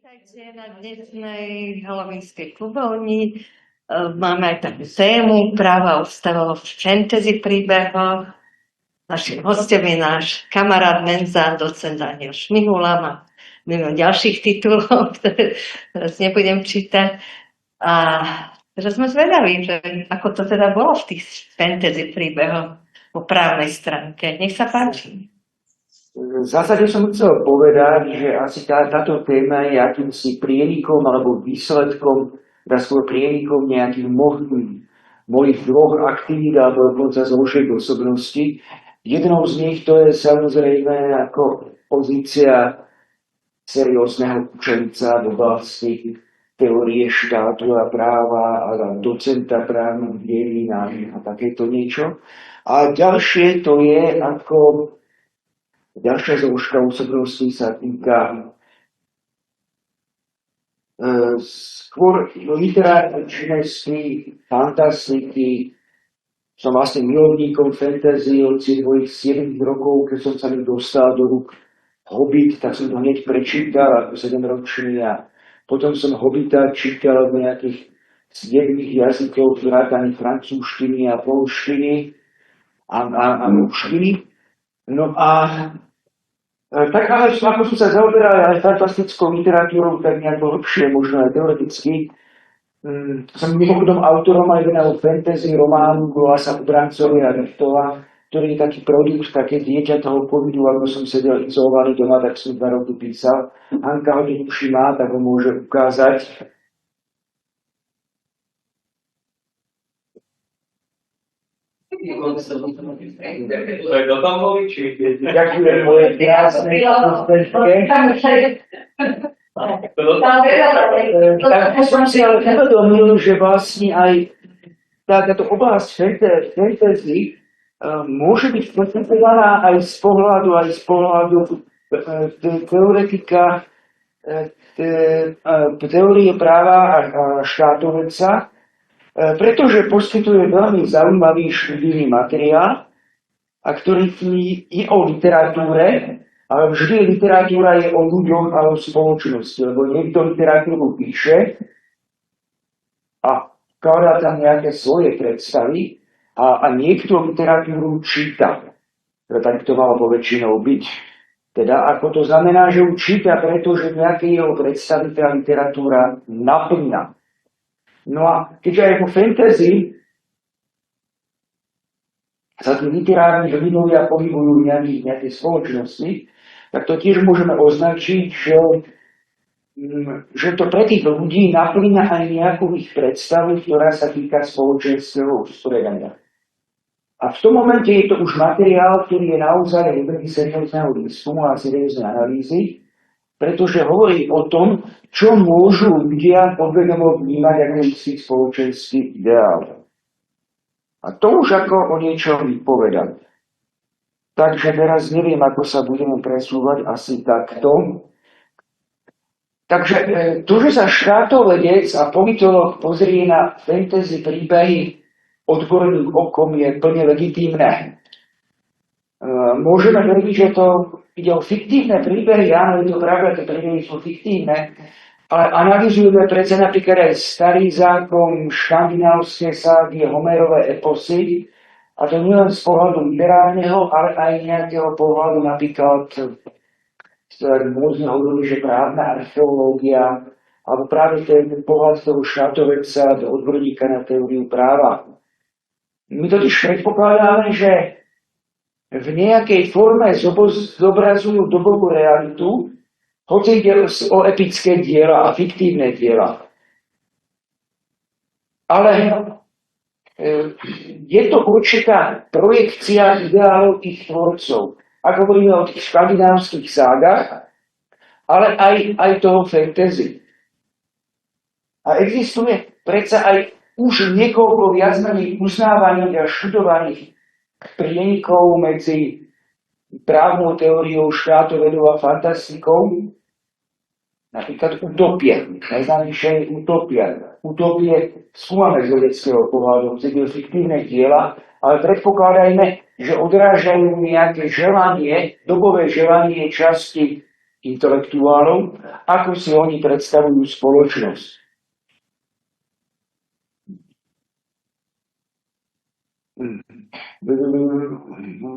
Vítajte na dnešnej halloweenskej klubovni. Máme aj takú tému práva ústava v fantasy príbehoch. Našim hostom je náš kamarát Menza, docent Daniel Šmihula. Má milión ďalších titulov, ktoré teraz nebudem čítať. A teraz sme zvedaví, že ako to teda bolo v tých fantasy príbehoch po právnej stránke. Nech sa páči. V zásade som chcel povedať, že asi táto téma je akýmsi prienikom alebo výsledkom, skôr prienikom nejakých mojich dvoch aktivít alebo dokonca zložiek osobnosti. Jednou z nich to je samozrejme ako pozícia seriózneho učenca v oblasti teórie štátu a práva a docenta právnych dejín a takéto niečo. A ďalšie to je ako ďalšia zložka osobnosti sa týka skôr literárnej činnosti, fantastiky. Som vlastne milovníkom fantasy od svojich 7 rokov, keď som sa mi dostal do rúk Hobbit, tak som to hneď prečítal ako 7-ročný a potom som Hobbita čítal v nejakých 7 jazykov, vrátane francúzštiny a polštiny a ruštiny. No a tak ale ako som sa zaoberal aj fantastickou literatúrou, tak nejako lepšie, možno aj teoreticky. Som mimochodom autorom aj jedného fantasy románu Glasa Ubrancovi a Richtova, ktorý je taký produkt, také dieťa toho covidu, ako som sedel izolovaný doma, tak som 2 roky písal. Hanka ho to tuší má, tak ho môže ukázať. Ďakujem moje krásne tak som si ale uvedomil, že vlastne aj táto oblasť fantasy môže byť prezentovaná aj z pohľadu teoretika teórie práva a štátovedca, pretože poskytuje veľmi zaujímavý študijný materiál, a ktorý je o literatúre, ale vždy literatúra je o ľuďoch a o spoločnosti, lebo niekto literatúru píše a vkladá tam nejaké svoje predstavy a niekto literatúru číta. Tak to malo poväčšinou byť. Teda ako to znamená, že ju číta, pretože nejaké jeho predstavy tá literatúra naplňa. No a keďže aj vo fantasy sa tí literárni hrdinovia pohybujú v nejakej spoločnosti, tak to tiež môžeme označiť, že to pre tých ľudí naplňa aj nejakú ich predstavu, ktorá sa týka spoločenského usporiadania. A v tom momente je to už materiál, ktorý je naozaj veľmi seriózneho výskumu a serióznej analýzy, pretože hovorí o tom, čo môžu ľudia podvedomo vnímať ako istý spoločenský ideál. A to už ako o niečom vypovedať. Takže teraz neviem, ako sa budeme presúvať, asi takto. Takže to, že sa štátovedec a politológ pozrie na fantasy príbehy odborným okom, je plne legitímne. Môžeme tvrdiť, že to ide o fiktívne príbehy, áno, je to pravda, tie príbehy sú fiktívne, ale analyzujeme predsa napríklad aj starý zákon, škandinávské ságy, Homerové eposy, a to nie len z pohľadu literárneho, ale aj nejakého pohľadu napríklad môžeme hovoriť, že právna archeológia, alebo práve ten pohľad toho štátovedca, odborníka na teóriu práva. My totiž predpokladáme, že v nejakej forme zobrazujú dobovú realitu, hoci ide o epické diela a fiktívne diela. Ale je to určitá projekcia ideálov ich tvorcov. Ak hovoríme o tých škandinávskych ságach, ale aj toho fantasy. A existuje predsa aj už niekoľko viacmenej uznávaných a študovaných prienikov medzi právnou teóriou, štátovedou a fantastikou. Napríklad utopia. Najznámejšia je utopia. Utopie skúmame z vedeckého pohľadu, z fiktívne diela, ale predpokladajme, že odrážajú nejaké želanie, dobové želanie časti intelektuálov, ako si oni predstavujú spoločnosť.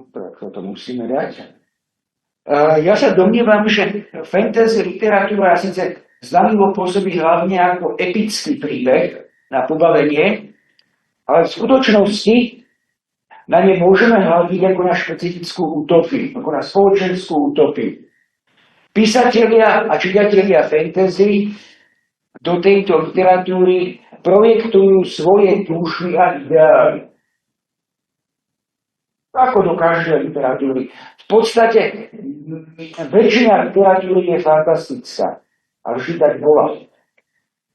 Tak to musíme dať. Ja sa domnievam, že fantasy literatúra síce zdanlivo pôsobí hlavne ako epický príbeh na pobavenie, ale v skutočnosti na ne môžeme hľadiť ako na špecifickú utopiu, ako na spoločenskú utopiu. Písatelia a čitatelia fantasy do tejto literatúry projektujú svoje túžby a ideály. Ako do každej literatúry. V podstate väčšina literatúry je fantastická. A vždy tak bola.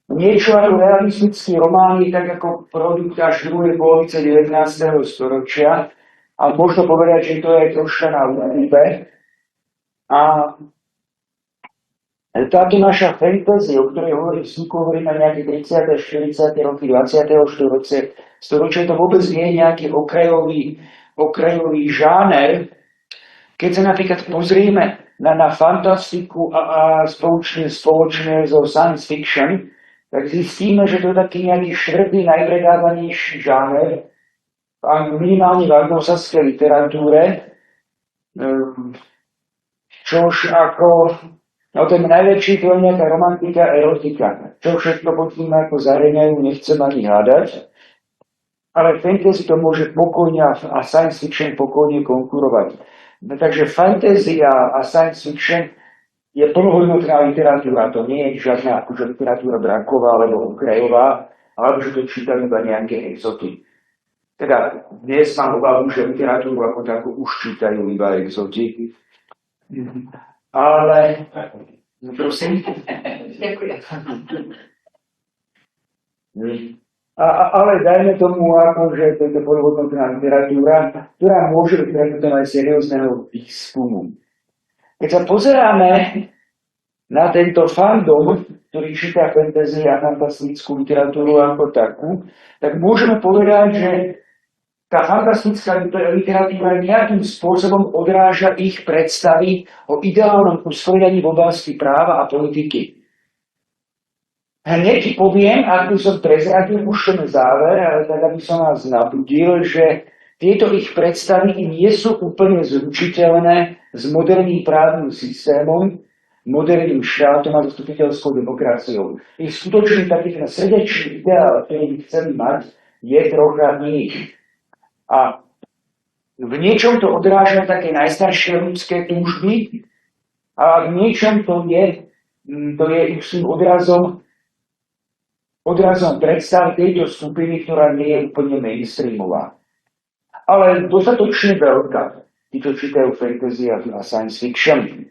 Niečo ako realistický román je tak ako produkt až druhej polovice 19. storočia. A možno povedať, že to je troška na útlibe. A táto naša fantasy, o ktorej hovoríme nejaké 30. 40. roky 20. storočia, to vôbec nie je nejaký okrajový žáner. Keď sa napríklad pozrieme na fantastiku a spoločne so science fiction, tak zistíme, že to je taký nejaký štvrtý najpredávanejší žáner, minimálne v anglosaskej literatúre, čož ako ten najväčší to je nejaká romantika, erotika. Čo všetko pod tým ako zahrňajú, nechcem ani hádať. Ale fantasy to môže pokojne a science fiction pokojne konkurovať. No, takže fantasy a science fiction je plnohodnotná literatúra. To nie je žiadna akože literatúra draková alebo okrajová, alebo že to čítajú iba nejaké exoty. Teda dnes mám obavu, že literatúru ako takú už čítajú iba exoty. Ale prosím. Ďakujem. Ale dajme tomu, že to je plnohodnotná literatúra, ktorá môže byť aj seriózneho výskumu. Keď sa pozeráme na tento fandom, ktorý číta fantasy a fantastickú literatúru ako takú, tak môžeme povedať, že tá fantastická literatúra nejakým spôsobom odráža ich predstavy o ideálnom usporiadaní v oblasti práva a politiky. Hneď poviem, ak by som prezradil už ten záver, ale tak, aby som vás nabudil, že tieto ich predstavy nie sú úplne zlučiteľné s moderným právnym systémom, moderným štátom a zastupiteľskou demokraciou. Ich skutočný taký ten srdečný ideál, ktorý by chceli mať, je trocha iný. A v niečom to odráža také najstaršie ľudské túžby, a v niečom to je istým odrazom predstav tejto skupiny, ktorá nie je úplne mainstreamová. Ale dostatočne veľká. Tí, čo čítajú fantasy a science fiction.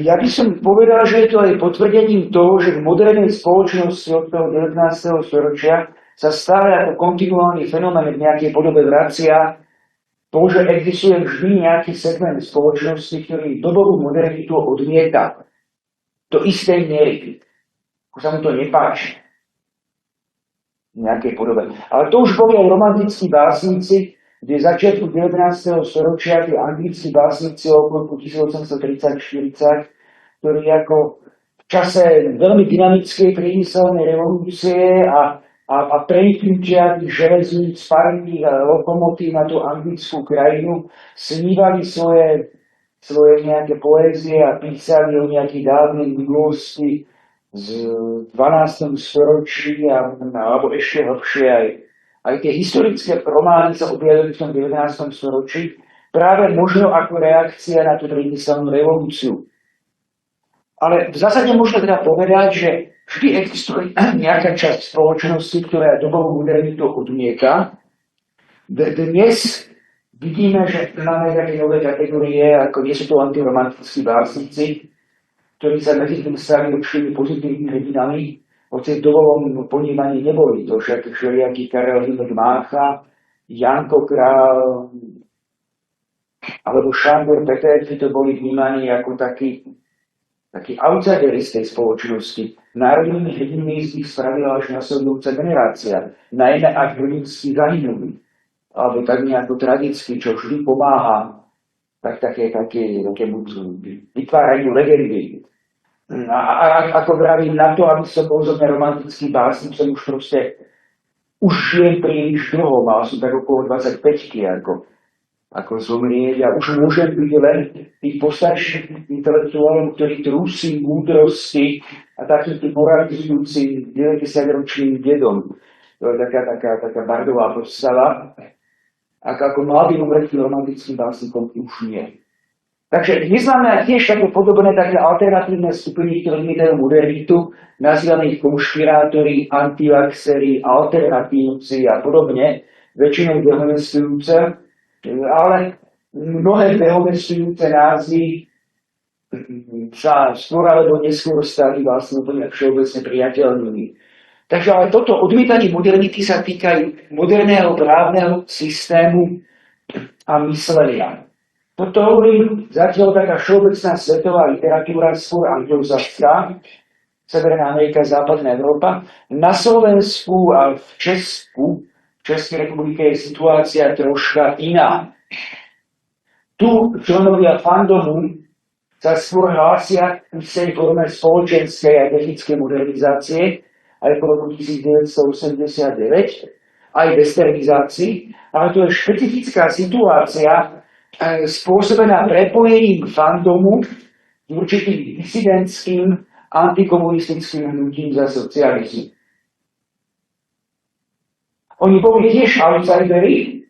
Ja by som povedal, že je to aj potvrdením toho, že v modernej spoločnosti od toho 19. storočia sa stále ako kontinuálny fenomén v nejakej podobe vracia to, že existuje vždy nejaký segment spoločnosti, ktorý dobovú modernitu odmieta do istej miery. Ako sa mu to nepáči. V nejakej podobe. Ale to už boli aj romantickí básnici, kde začiatku 19. storočia tí anglickí básnici okolo 1830-40, ktorí ako v čase veľmi dynamickej priemyselnej revolúcie a preniknutia tých železníc, parných lokomotív na tú anglickú krajinu snívali svoje nejaké poézie a písali o nejakých dávnej minulosti z 12. storočí alebo ešte hlbšie aj tie historické romány sa objavili v tom 19. storočí práve možno ako reakcia na tú priemyselnú revolúciu. Ale v zásade možno teda povedať, že vždy existuje nejaká časť spoločnosti, ktorá dobovú modernitu odmieta. Dnes vidíme, že máme také nové kategórie, ako nie sú to antiromantickí básnici, ktorí sa medzi tým stali určitými pozitívnymi hrdinami, hoci v dobovom ponímaní neboli to však všelijaký Karel Hynek Mácha, Janko Král alebo Šándor Peterky, to boli vnímaní ako takí outsideri z tej spoločnosti. Národnými hrdinmi z nich spravila až nasledujúca generácia, najmä ak hrdinsky zahynuli, alebo tak nejako tragicky, čo vždy pomáha také vytvárajú legendy. A ako vravím, na to, aby som bol zrovna romantický básnik, som už proste už žijem príliš dlho, mal som tak okolo 25-ky, ako zomrieť a už môžem byť len tým postarším intelektuálom, ktorý trúsi múdrosti a takým tým moralizujúcim 90-ročným dedom. To je taká bardová postava. Ako mladým umretým romantickým básnikom už nie. Takže my máme tiež také podobné, také alternatívne skupiny, ktoré dajú modernitu, nazývané ich konšpirátori, antivaxeri, alternatívci a podobne, väčšinou dehonestujúce, ale mnohé dehonestujúce názvy sa skôr alebo neskôr stali vlastne úplne všeobecne priateľnými. Takže ale toto odmietanie modernity sa týka moderného právneho systému a myslenia. Toto hovorím zatiaľ taká všeobecná svetová literatúra, skôr anglosaská, Severná Amerika, Západná Európa. Na Slovensku a v Českej republike je situácia troška iná. Tu členovia fandomu sa skôr hlásia k tej forme spoločenskej a technickej modernizácie aj po roku 1989, aj westernizácii, ale to je špecifická situácia spôsobená prepojením fandomu s určitým disidentským antikomunistickým hnutím za socializmu. Oni boli tiež outsideri,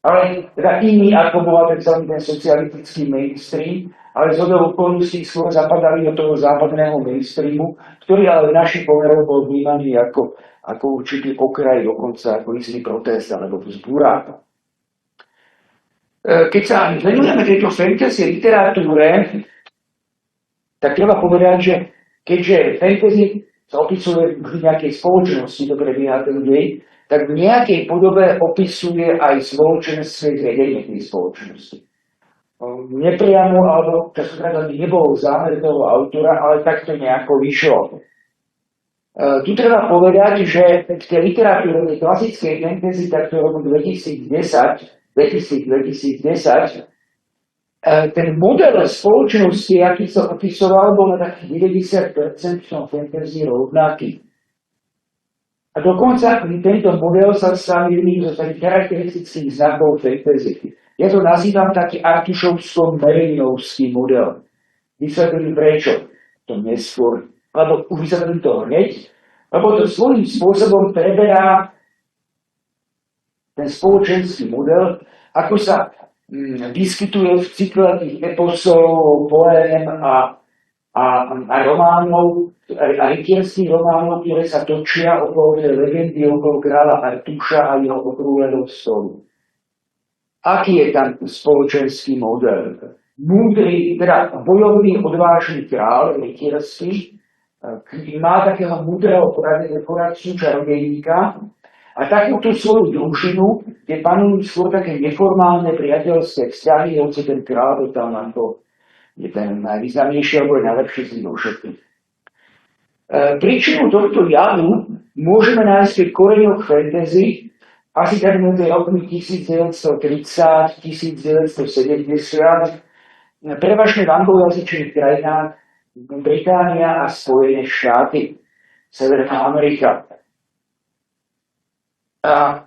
ale teda iní, ako bola ten socialistický mainstream, ale z hodou okolností skôr zapadali do toho západného mainstreamu, ktorý ale v našich pomeroch bol vnímaný ako určitý okraj, dokonca ako istý protest alebo vzbúra. Keď sa venujeme tejto fantasy literatúre, tak treba povedať, že keďže fantasy sa opisuje v nejakej spoločnosti, to prebieha ten dej, tak v nejakej podobe opisuje aj spoločenské zriadenie tej spoločnosti. Nepriamo, alebo častokrát nebol zámer toho autora, ale takto nejako vyšlo. Tu treba povedať, že v tej literatúre, tej klasickej fantasy, tak to roku 2010, ten model spoločnosti, aký sa opisoval, bol na takých 90% v tom fantasy rovnaký. A dokonca tento model sa stal jedným zo takých charakteristických znakov fantasy. Ja to nazývam taký artušovsko-merinovský model. Vysvetlím prečo. To neskôr, lebo už vysvetlím to hneď, lebo to svojím spôsobom preberá ten spoločenský model, ako sa vyskytuje v cykle tých eposov, poém a románov, a rytierských románov, ktoré sa točia okolo legendy, okolo kráľa Artuša a jeho okrúhleho stolu. Aký je tam spoločenský model? Múdry, teda bojovný, odvážny kráľ, rytierský, má takého múdreho poradcu, čarodejníka, a takúto svoju družinu, kde panujú skôr také neformálne priateľské vzťahy, hoci ten kráľ tam ako je ten najvýznamnejší alebo je najlepší z nich všetkých. Príčinu tohto javu môžeme nájsť v koreňoch fantasy asi tak medzi rokmi 1930-1970, prevažne v anglojazyčných krajinách Británia a Spojené štáty, Severná Amerika. A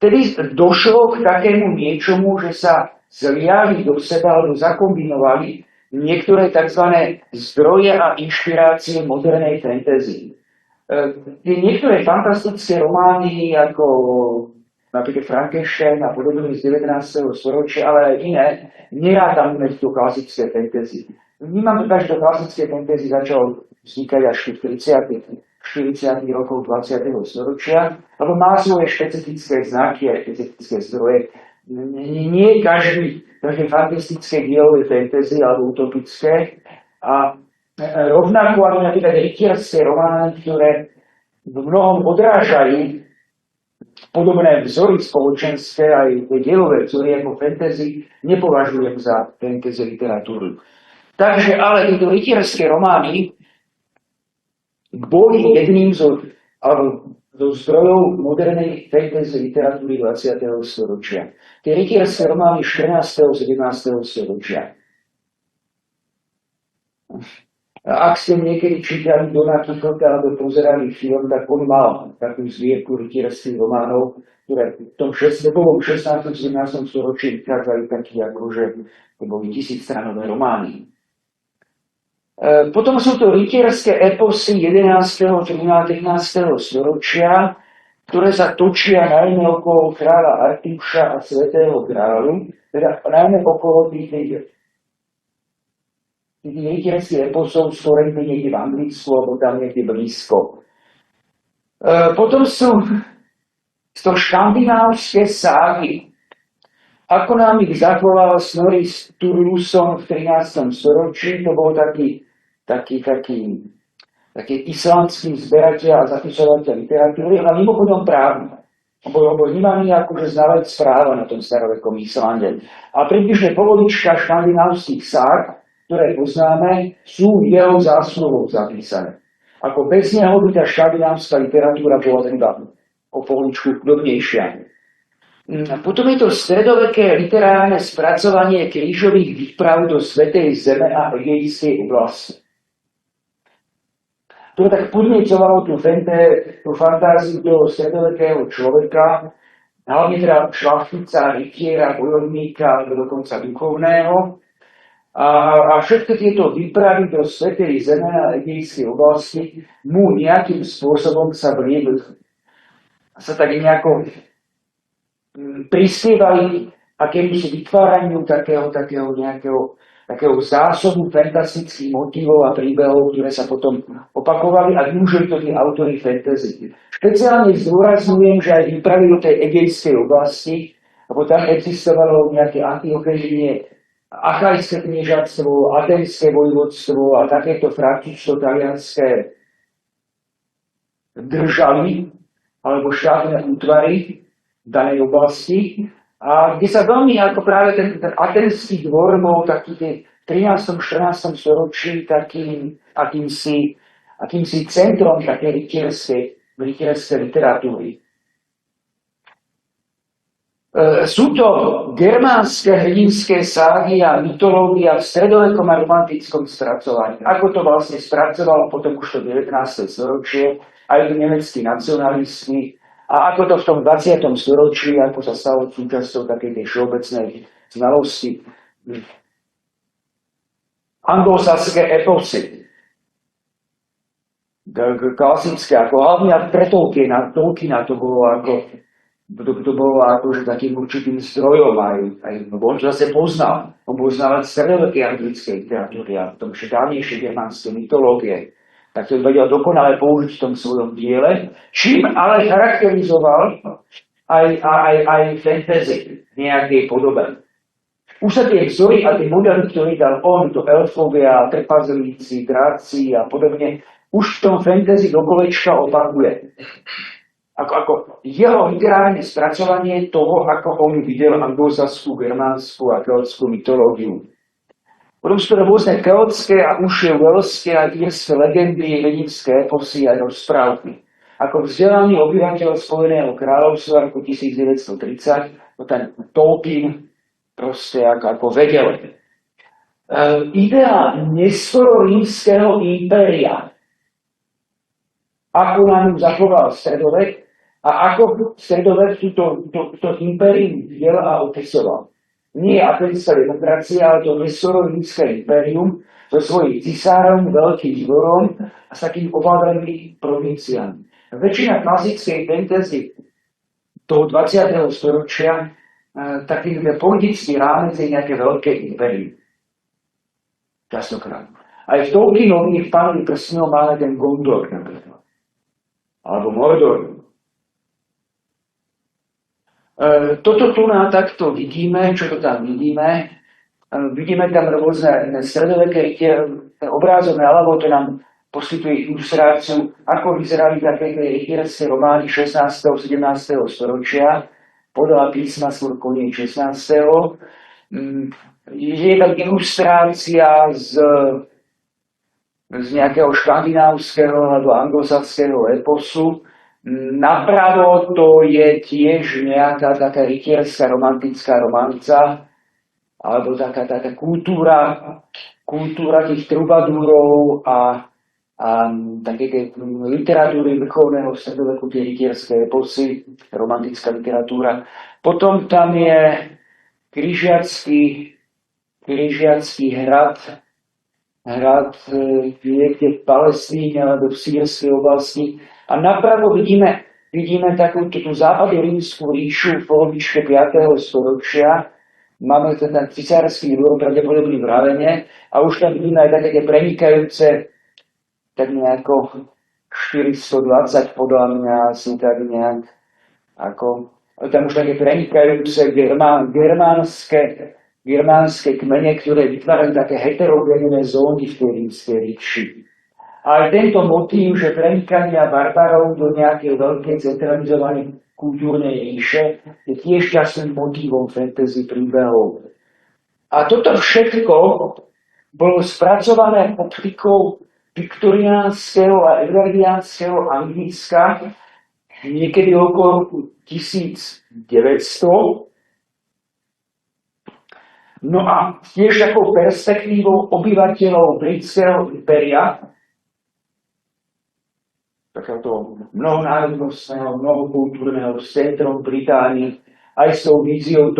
tedy došlo k takému niečomu, že sa zliali do seba alebo zakombinovali niektoré tzv. Zdroje a inšpirácie modernej fantasy. Niektoré fantastické romány, ako napríklad Frankenstein a podobne z 19. storočia, ale aj iné, nerátame do klasické fantasy. Vnímam to tak, že to klasické fantasy začalo vznikať až v 40. rokov 20. storočia, lebo má svoje špecifické znaky a špecifické zdroje. Nie každé fantastické dielo je fantasy alebo utopické. A rovnako aj napríklad rytierské romány, ktoré v mnohom odrážajú podobné vzory spoločenské, aj dielové vzory ako fantasy, nepovažujem za fantasy literatúru. Takže ale tieto rytierské romány boli jedným alebo zo zdrojov modernej fantasy literatúry 20. storočia. Tie rytierské romány 14. 17. storočia. Ak ste niekedy čítali Dona Quixota alebo pozerali film, tak on mal takú zbierku rytierských románov, ktoré v tom 16. 17. storočí vychádzajú taký akože to boli 1000-stranové romány. Potom sú to rytierské eposy 11. 13. storočia, ktoré sa točia najmä okolo kráľa Artúša a Svätého kráľu, teda najmä okolo tých rytierských eposov, stvorených niekde v Anglicku, alebo tam niekde blízko. Potom sú to škandinávské ságy. Ako nám ich zachoval Snorri Sturluson v 13. storočí, to bol taký islandský zberateľ a zapisovateľ literatúry, ale mimochodom právny. Bol vnímaný akože znalec práva na tom starovekom Islande. A približne polovička škandinávskych ság, ktoré poznáme, sú jeho zásluhou zapísané. Ako bez neho by tá škandinávska literatúra bola teda o polovičku chudobnejšia. Potom je to stredoveké literárne spracovanie krížových výprav do Svätej Zeme a Egejskej oblasti. To tak podniecovalo tú fantáziu toho stredovekého človeka, hlavne teda šlachtica, rytiera, bojovníka, alebo dokonca duchovného. A všetky tieto výpravy do Svätej Zeme a Egejskej oblasti mu nejakým spôsobom sa tak nejako prispievali akémusi vytváraniu takého zásobu fantastických motívov a príbehov, ktoré sa potom opakovali a využili to tí autori fantasy. Špeciálne zdôrazňujem, že aj výpravy do tej Egejskej oblasti, lebo tam existovalo nejaké Antiochenie, Achajské kniežatstvo, Atenské vojvodstvo a takéto francúzsko-talianské državy alebo štátne útvary v danej oblasti, a kde sa veľmi ako práve ten atenský dvor bol taký v 13. 14. storočí takým akýmsi centrom také rytierskej literatúry. Sú to germánske hrdinské ságy a mytológia v stredovekom a romantickom spracovaní. Ako to vlastne spracovalo potom už to 19. storočie, aj nemeckí nacionalisti, a ako to v tom 20. storočí, ako sa stalo súčasťou takej tej všeobecnej znalosti. Anglosaské eposy. Klasické, ako hlavne pre Tolkiena to bolo akože takým určitým zdrojom aj on zase poznal. On bol znalec stredovekej anglickej literatúry a v tom dávnejšej germánskej mytológie. Tak to vedel dokonale použiť v tom svojom diele, čím ale charakterizoval aj fantasy v nejakej podobe. Už sa tie vzory a tie modely, ktoré dal on, to elfovia, trpazelíci, dráci a podobne, už v tom fantasy do kolečka opakuje. Ako jeho literárne spracovanie toho, ako on videl anglosaskú, germánsku a keltskú mytológiu. Potom sú to rôzne keltské a užšie welské a írske legendy, hrdinské eposy a rozprávky. Ako vzdelaný obyvateľ Spojeného kráľovstva roku 1930, ten Tolkien proste ako vedel. Idea neskoro rímskeho impéria, ako nám zachoval stredovek a ako stredovek to impérium videl a opisoval. Nie atenská demokracia, ale to nesorovinské impérium so svojím cisárom, veľkým dvorom a s takými ovládanými provinciami. Väčšina klasickej fantasy toho 20. storočia taký politický rámec je nejaké veľké impérium. Častokrát. Aj v Tolkienových Pánovi prstňov máme ten Gondor napríklad. Alebo Mordor. Toto tu na takto vidíme, čo to tam vidíme. Vidíme tam rôzne stredoveké obrázové, alebo to nám poskytuje ilustráciu, ako vyzerali také rytierské romány 16. 17. storočia, podľa písma skôr koniec 16. Je tam ilustrácia z nejakého škandinávskeho alebo anglosaského eposu, Napravo to je tiež nejaká taká rytierská romantická romanca, alebo taká kultúra tých trubadúrov a také tej literatúry vrcholného stredoveku, tie rytierské eposy, romantická literatúra. Potom tam je križiacký hrad niekde v Palestíne alebo v sýrskej oblasti. A napravo vidíme takúto tú západorímsku ríšu v polovičke 5. storočia. Máme ten cisársky dvor pravdepodobne v Ravene a už tam vidíme aj také prenikajúce tak nejako 420 podľa mňa asi tak nejak ako tam už také prenikajúce germánske kmene, ktoré vytvárajú také heterogénne zóny v tej rímskej ríši. Ale tento motív, že prenikania barbarov do nejakej veľkej centralizovanej kultúrnej ríše, je tiež častým motívom fantasy príbehov. A toto všetko bolo spracované optikou viktoriánskeho a edvardiánskeho Anglicka niekedy okolo roku 1900. No a tiež takou perspektívou obyvateľov britského impéria, takéhoto mnohonárodnostného, mnohokultúrneho centrum Británii, aj s tou víziou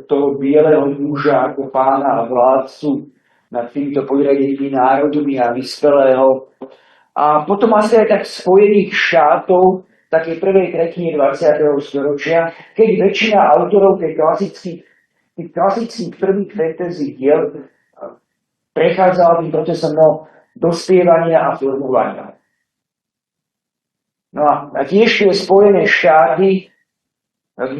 toho bieleho muža ako pána a vládcu nad týmito podriadenými národmi a vyspelého. A potom asi aj tak Spojených štátov, takej prvej tretine 20. storočia, keď väčšina autorov tých klasických prvých fantasy diel prechádzala tým procesom dospievania a formovania. No a tiež tie Spojené štáty,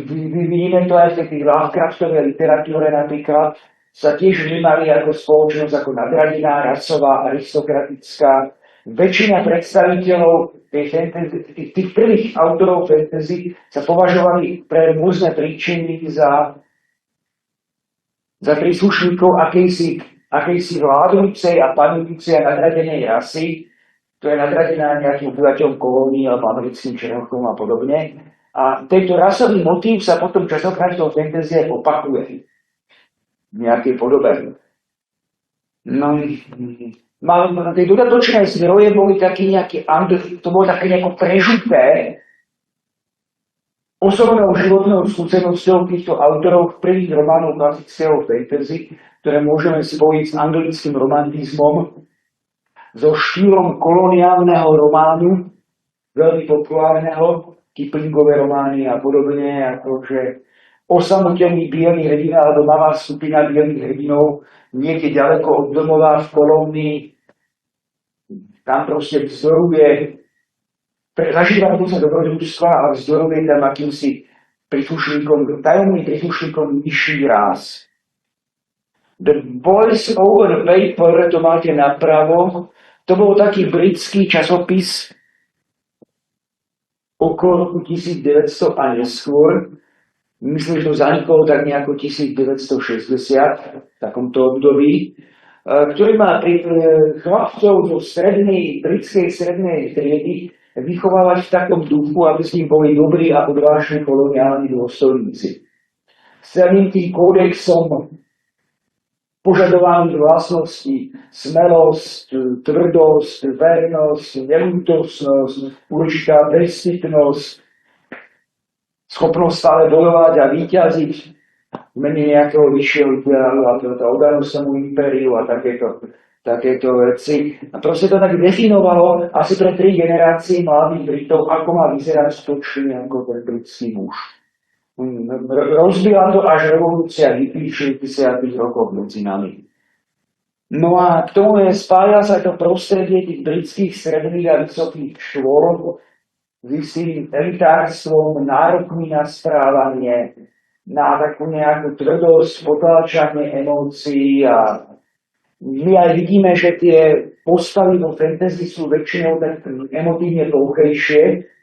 vidíme to aj v tej Lovecraftovej literatúre napríklad, sa tiež vnímali ako spoločnosť, ako nadradená, rasová, aristokratická. Väčšina predstaviteľov tých prvých autorov fantasy sa považovali pre rôzne príčiny za príslušníkov akejsi vládnúcej a panujúcej a nadradenej rasy, to je nadradená nejakým obyvateľom kolónií alebo americkým černochom a podobne. A tento rasový motív sa potom častokrát v fantasy opakuje v nejakej podobe. No, tie dodatočné zdroje boli taký nejaký, to bolo také nejako prežité osobnou životnou skúsenosťou týchto autorov prvých románov klasického fantasy, ktoré môžeme spojiť s anglickým romantizmom, so štýlom koloniálneho románu, veľmi populárneho, Kiplingové romány a podobne, akože osamotený bielý hrdina alebo malá skupina bielých hrdinov niekde ďaleko od domova v kolónii, tam proste vzdoruje, zažíva sa dobrodružstva a vzdoruje tam akýmsi tajomným príslušníkom nižší ráz. The Voice Over Paper, to máte napravo, to bol taký britský časopis okolo roku 1900 a neskôr. Myslím, že to zaniklo tak nejako 1960 v takomto období, ktorý má chlapcov zo britskej strednej triedy vychovávať v takom duchu, aby s ním boli dobrí a odvážni koloniálni dôstojníci. S celým tým kódexom požadovaných vlastností, smelosť, tvrdosť, vernosť, nelútosnosť, určitá bezcitnosť, schopnosť stále bojovať a víťaziť v mene nejakého vyššieho ideálu a teda oddanosť tomu impériu a takéto veci. A proste to tak definovalo asi pre 3 generácie mladých Britov, ako má vyzerať stočný ako ten britský muž. Rozbila to až revolúcia hippie v 60. rokoch medzi nami. No a k tomu spája sa to prostredie tých britských stredných a vysokých škôl s istým elitárstvom, nárokmi na správanie, na takú nejakú tvrdosť, potláčanie emócií a my aj vidíme, že tie postavy vo fantasy sú väčšinou tak emotívne plochejšie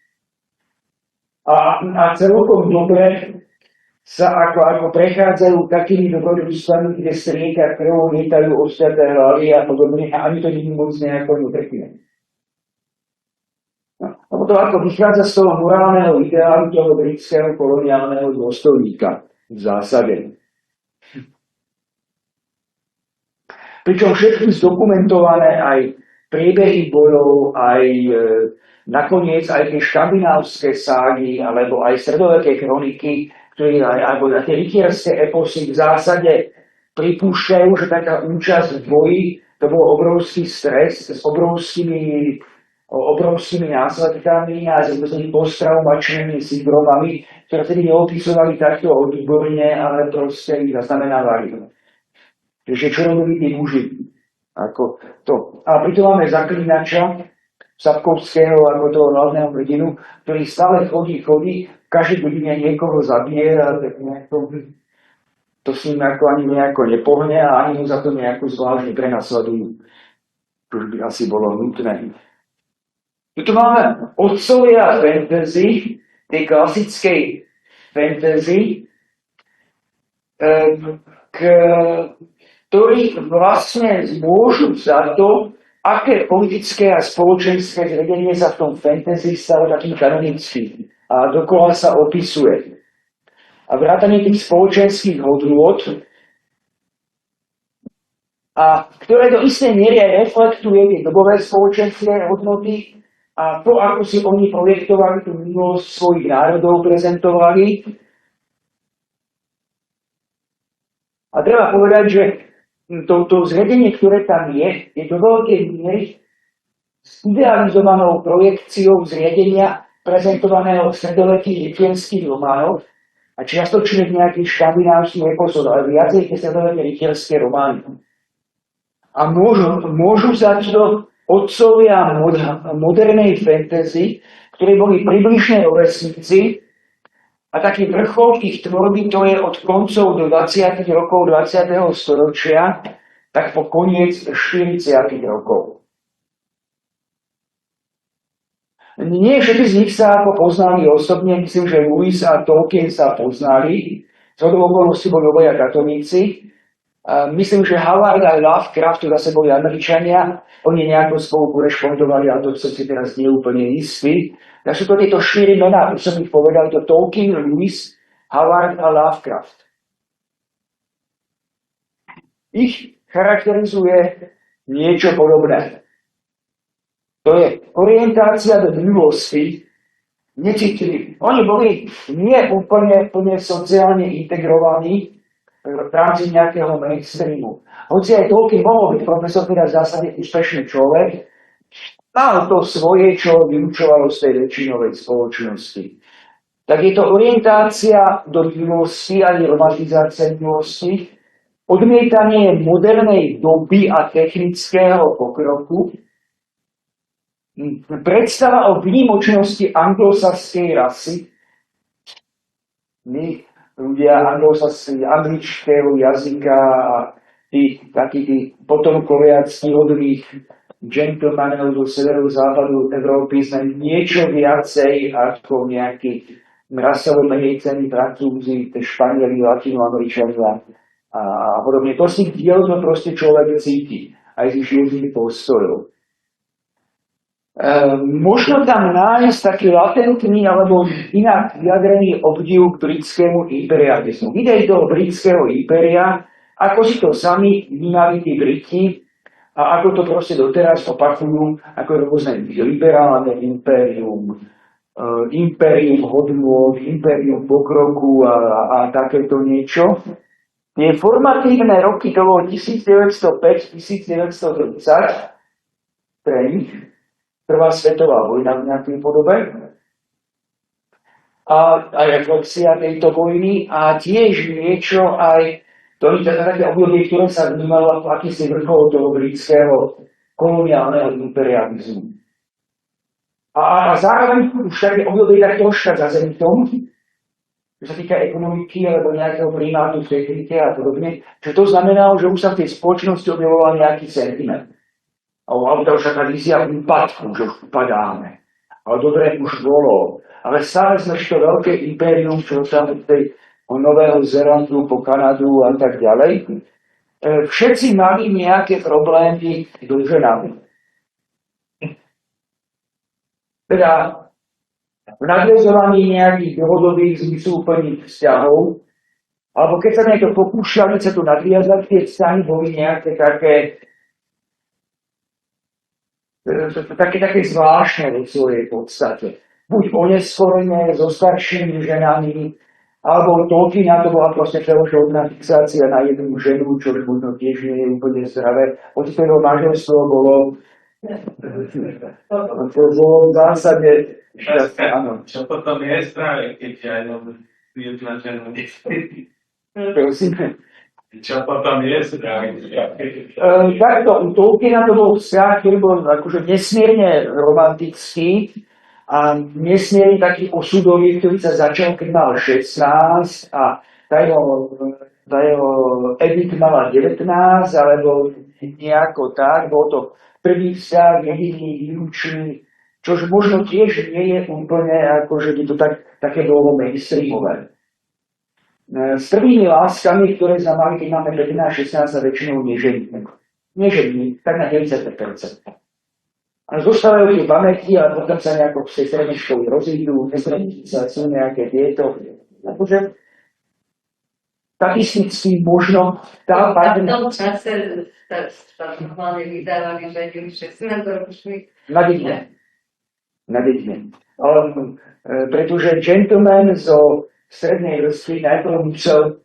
a celkom dobre sa ako prechádzajú takými dobrodružstvami, kde strieka krvou lietajú ostriaté hlavy a podobne a ani to nie je moc nejako netrpné. No, lebo to ako vychádza z toho morálneho ideálu toho britského koloniálneho dôstojníka v zásade. Pričom všetky zdokumentované aj priebehy bojov, aj nakoniec aj tie škandinávské ságy, alebo aj stredoveké kroniky, alebo tie rytierské eposy v zásade pripúšťajú, že taká účasť v boji, to bol obrovský stres s obrovskými následkami a s posttraumačnými syndromami, ktoré tedy neopisovali takto odborne, ale proste ich zaznamenávali. Takže čo robili tí muži? Ako to. A pritom máme zaklínača Sapkovského, ako toho hlavného hrdinu, ktorý stále chodí, každý godine niekoho zabije a tak to s ním ako ani nejako nepohne a ani mu za to nejako zvláštne prenasledujú. Čo by asi bolo nutné. Tu máme otcovia fantasy, tej klasickej fantasy, ktorí vlastne môžu za to, aké politické a spoločenské zriadenie sa v tom fantasy stalo takým kanonickým. A dokola sa opisuje. A vrátanie tých spoločenských hodnôt, a ktoré do istej miery aj reflektuje tie dobové spoločenské hodnoty a to, ako si oni projektovali tú minulosť svojich národov, prezentovali. A treba povedať, že to zriadenie, ktoré tam je do veľkej miery idealizovanou projekciou zriadenia prezentovaného v stredovekých rytierských románov a čiastočne v nejakých škandinávskych epozoch, ale viacej tie stredoveké rytierské romány. A môžu za to otcovia modernej fantasy, ktorí boli približne rovesníci, a taký vrchol ich tvorby, to je od koncov do 20. rokov 20. storočia, tak po koniec 40. rokov. Nie všetci z nich sa ako poznali osobne, myslím, že Lewis a Tolkien sa poznali, z okolností boli obaja katolíci. Myslím, že Howard a Lovecraft zase boli Američania, oni nejako spolu korešpondovali, ale to som si teraz nie úplne istý. Tak sú to tieto 4 mená, už som ich povedal, to Tolkien, Lewis, Howard a Lovecraft. Ich charakterizuje niečo podobné. To je orientácia do minulosti, necítili. Oni boli nie úplne sociálne integrovaní v rámci nejakého mainstreamu. Hoci aj Tolkien mohol byť profesor, teda v zásade úspešný človek, mal to svoje, čo vyučovalo z tej väčšinovej spoločnosti. Tak je to orientácia do minulosti, ani romantizácia minulosti, odmietanie modernej doby a technického pokroku, predstava o výnimočnosti anglosaskej rasy. My, ľudia anglického jazyka a takí potomkovia ctihodných gentlemanov zo severozápadu Európy sme niečo viacej ako nejakí rasovo menej cenní Francúzi, Španieli, Latinoameričania a podobne. To si diel sme proste človek cíti aj z životných postojov. Možno tam nájsť taký latentný alebo inak vyjadrený obdiv k britskému imperializmu. Ide toho britského impéria, ako si to sami vnímali tí Briti a ako to proste doteraz opakujú ako rôzne liberálne impérium, impérium hodnôt, impérium pokroku a takéto niečo. Tie formatívne roky, to bolo 1905-1930 pre nich, Prvá svetová vojna v nejakej podobe a reflexia tejto vojny a tiež niečo aj to je také obdobie, ktoré sa vnímalo ako akýsi vrchol toho britského koloniálneho imperializmu. A zároveň už také obdobie tak troška za zenitom, čo sa týka ekonomiky alebo nejakého primátu v technike a podobne, čo to znamenalo, že už sa v tej spoločnosti objavoval nejaký sentiment. Alebo to už taká vízia úpadku, že už upadáme. Ale dobre už bolo. Ale stále sme to veľké impérium, čo sa od Nového Zélandu po Kanadu a tak ďalej. Všetci mali nejaké problémy so ženami. Teda v nadväzovaní nejakých dlhodobých zmysluplných vzťahov, alebo keď sa niekto pokúšali sa tu nadviazať, tie vzťahy boli nejaké také zvláštne vo svojej podstate. Buď oneskorene so staršími ženami, alebo Tolkiena to bola proste všeobecná fixácia na jednu ženu, čo možno tiež nie je úplne zdravé. Hoci to jeho manželstvo bolo v zásade šťastné, áno. Čo potom je zdravé, keď aj jedna žena nespí? Prosím. Čo potom je zdravé? Takto, u Tolkiena to bol vzťah, ktorý bol akože nesmierne romantický a nesmierne taký osudový, ktorý sa začal, keď mal 16 a tá jeho Edith mala 19, alebo nejako tak, bol to prvý vzťah, jediný, výlučný, čož možno tiež nie je úplne akože je to také dlho mainstreamové. S prvými láskami, ktoré sme mali, keď máme 15-16, sa väčšinou neženíme, tak na 90%. A zostávajú tie pamäti a potom sa nejako v tej strednej škole rozídu, sa sú nejaké tieto. Akože statisticky možno tá A v tom čase sa normálne vydávali ženy 16 ročných. Na dedine. Pretože gentleman zo strednej vrstvy najprv musel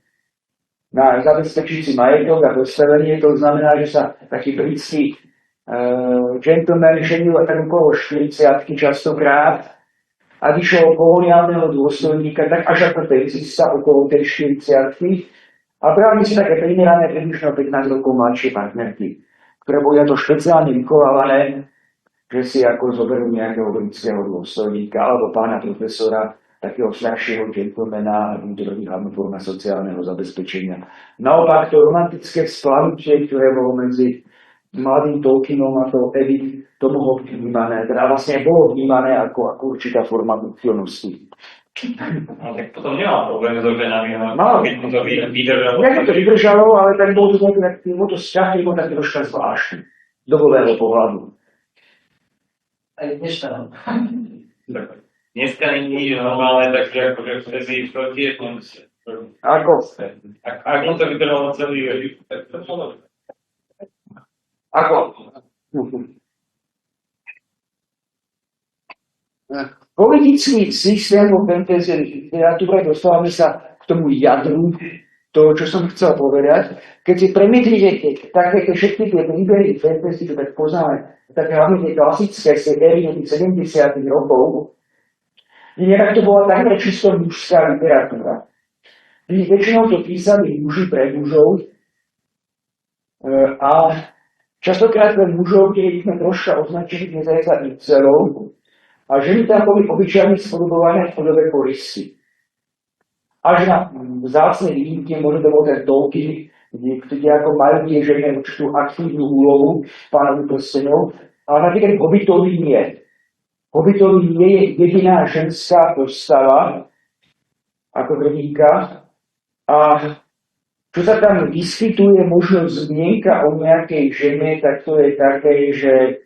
zabezpečiť si majetok a postavenie, to znamená, že sa taký britský gentleman ženil tak okolo 40-ky častokrát a vyšiel koloniálneho dôstojníka tak až ako penzista okolo tej 40-ky a právě si také primerané približno 15 rokov mladšie partnerky, ktoré boli na to špeciálne vychovávané, že si ako zoberú nejakého britského dôstojníka alebo pána profesora, takého staršieho gentlemana, ktorý robí hlavnú forma sociálneho zabezpečenia. Naopak to romantické splanutie, ktoré bolo medzi mladým Tolkienom a to Edith, to mohlo byť vnímané, teda vlastne bolo vnímané ako určitá forma nuklenosti. No tak potom nemal problém so ženami, Mal. keď mu to vydržalo. Jak to vydržalo, ale tak bol to vzťah, ktorý bol tak troška zvláštny. Z dobového pohľadu. Aj dnešná. Dneska nie je normálne, takže akože vtedy to tiež nemusí. Ako? Ak on to vydržalo celý život, tak to bolo. Ako? Politický systém vo fantasy literatúre, dostávame sa k tomu jadru toho, čo som chcel povedať. Keď si premyslíte také všetky tie príbehy fantasy, čo tak poznáme, také hlavne tie klasické série tých 70. rokov, inak to bola takmer čisto mužská literatúra. Väčšinou to písali muži pre mužov a častokrát pre mužov, ktorí sme troška označili dnes za celou, a ženy tam boli obyčajne spodobované v podobe koristy. Až na vzácne výnimky, možno to bol ten Tolkien, kde ako majú tie ženy určitú aktívnu úlohu Pánovi prstenov, ale napríklad Hobbitovi nie. Hobbitovi nie je jediná ženská postava ako hrdinka a čo sa tam vyskytuje možno zmienka o nejakej žene, tak to je také, že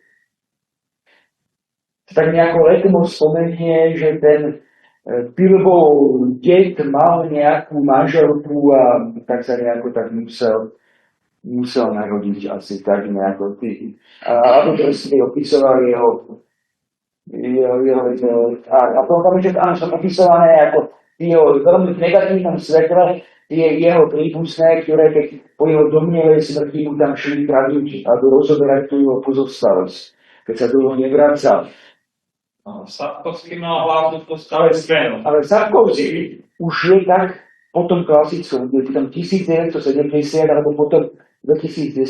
tak nejako letmo spomenie, že ten Bilbov det mal nejakú manželku a tak sa nejako tak musel narodiť asi tak nejako. A to si opisovali jeho a potom že áno, som opisované ako jeho veľmi negatívnom svetle jeho prípustné, ktoré keď po jeho domnievej smrti mu tam šli kradnúť a rozoberať tú jeho pozostalosť, keď sa dlho nevracal. Sapkovský mal hlavnú postavu Svenu. Ale Sapkovský už je tak po tom klasickom, kde tam 1970 alebo potom 2010.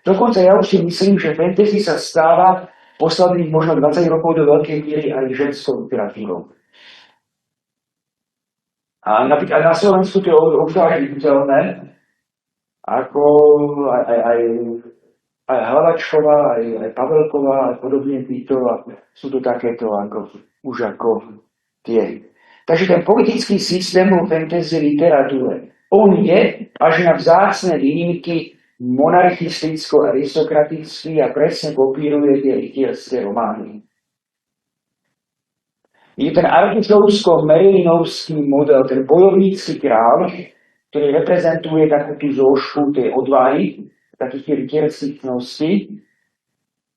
Dokonca ja už si myslím, že fantasy sa stáva posledných možno 20 rokov do veľkej miery aj ženskou literatúrou. A napríklad na Slovensku to je obzvlášť viditeľné, ako aj Hlavačková, aj Pavelková, aj podobne títo, a sú to takéto už ako tie. Takže ten politický systém vo fantasy literatúre, on je až na vzácne výnimky monarchisticko-aristokratický a presne kopíruje tie rytierské romány. Je ten artušovsko-merilinovský model, ten bojovnícky král, ktorý reprezentuje takú tú zložku tej odvahy, takých tých rytierských cností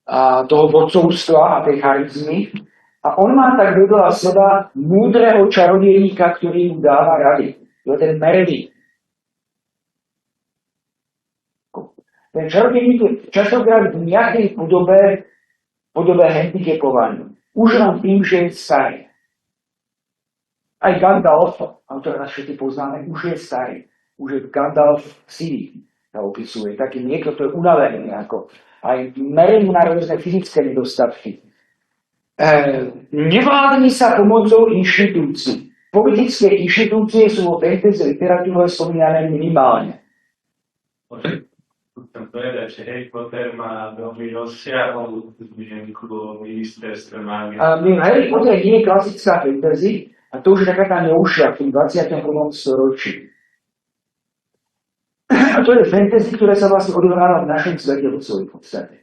a toho vodcovstva a tej charizmy. A on má tak vedľa seba múdreho čarodejníka, ktorý mu dáva rady. To je ten Merlin. Ten čarodejník je častokrát v nejakej podobe handicapovaný. Už len tým, že je starý. Aj Gandalf, autor nás všetci poznáme, už je starý. Už je Gandalf sivý, sa opisuje. Taký niekto, to je unavený. Aj Merlin má rôzne fyzické nedostatky. Nevládni sa pomocou inštitúcií. Politické inštitúcie sú vo fantasy literatúre spomínané minimálne. Chcem povedať, že Harry Potter má veľmi rozsiahlu myšlienku o ministerstve mágie. Harry Potter nie je klasická fantasy, a to už je taká tá novšia v tom 21. storočí. A to je fantasy, ktoré sa vlastne odohráva v našom svete v svojej podstate.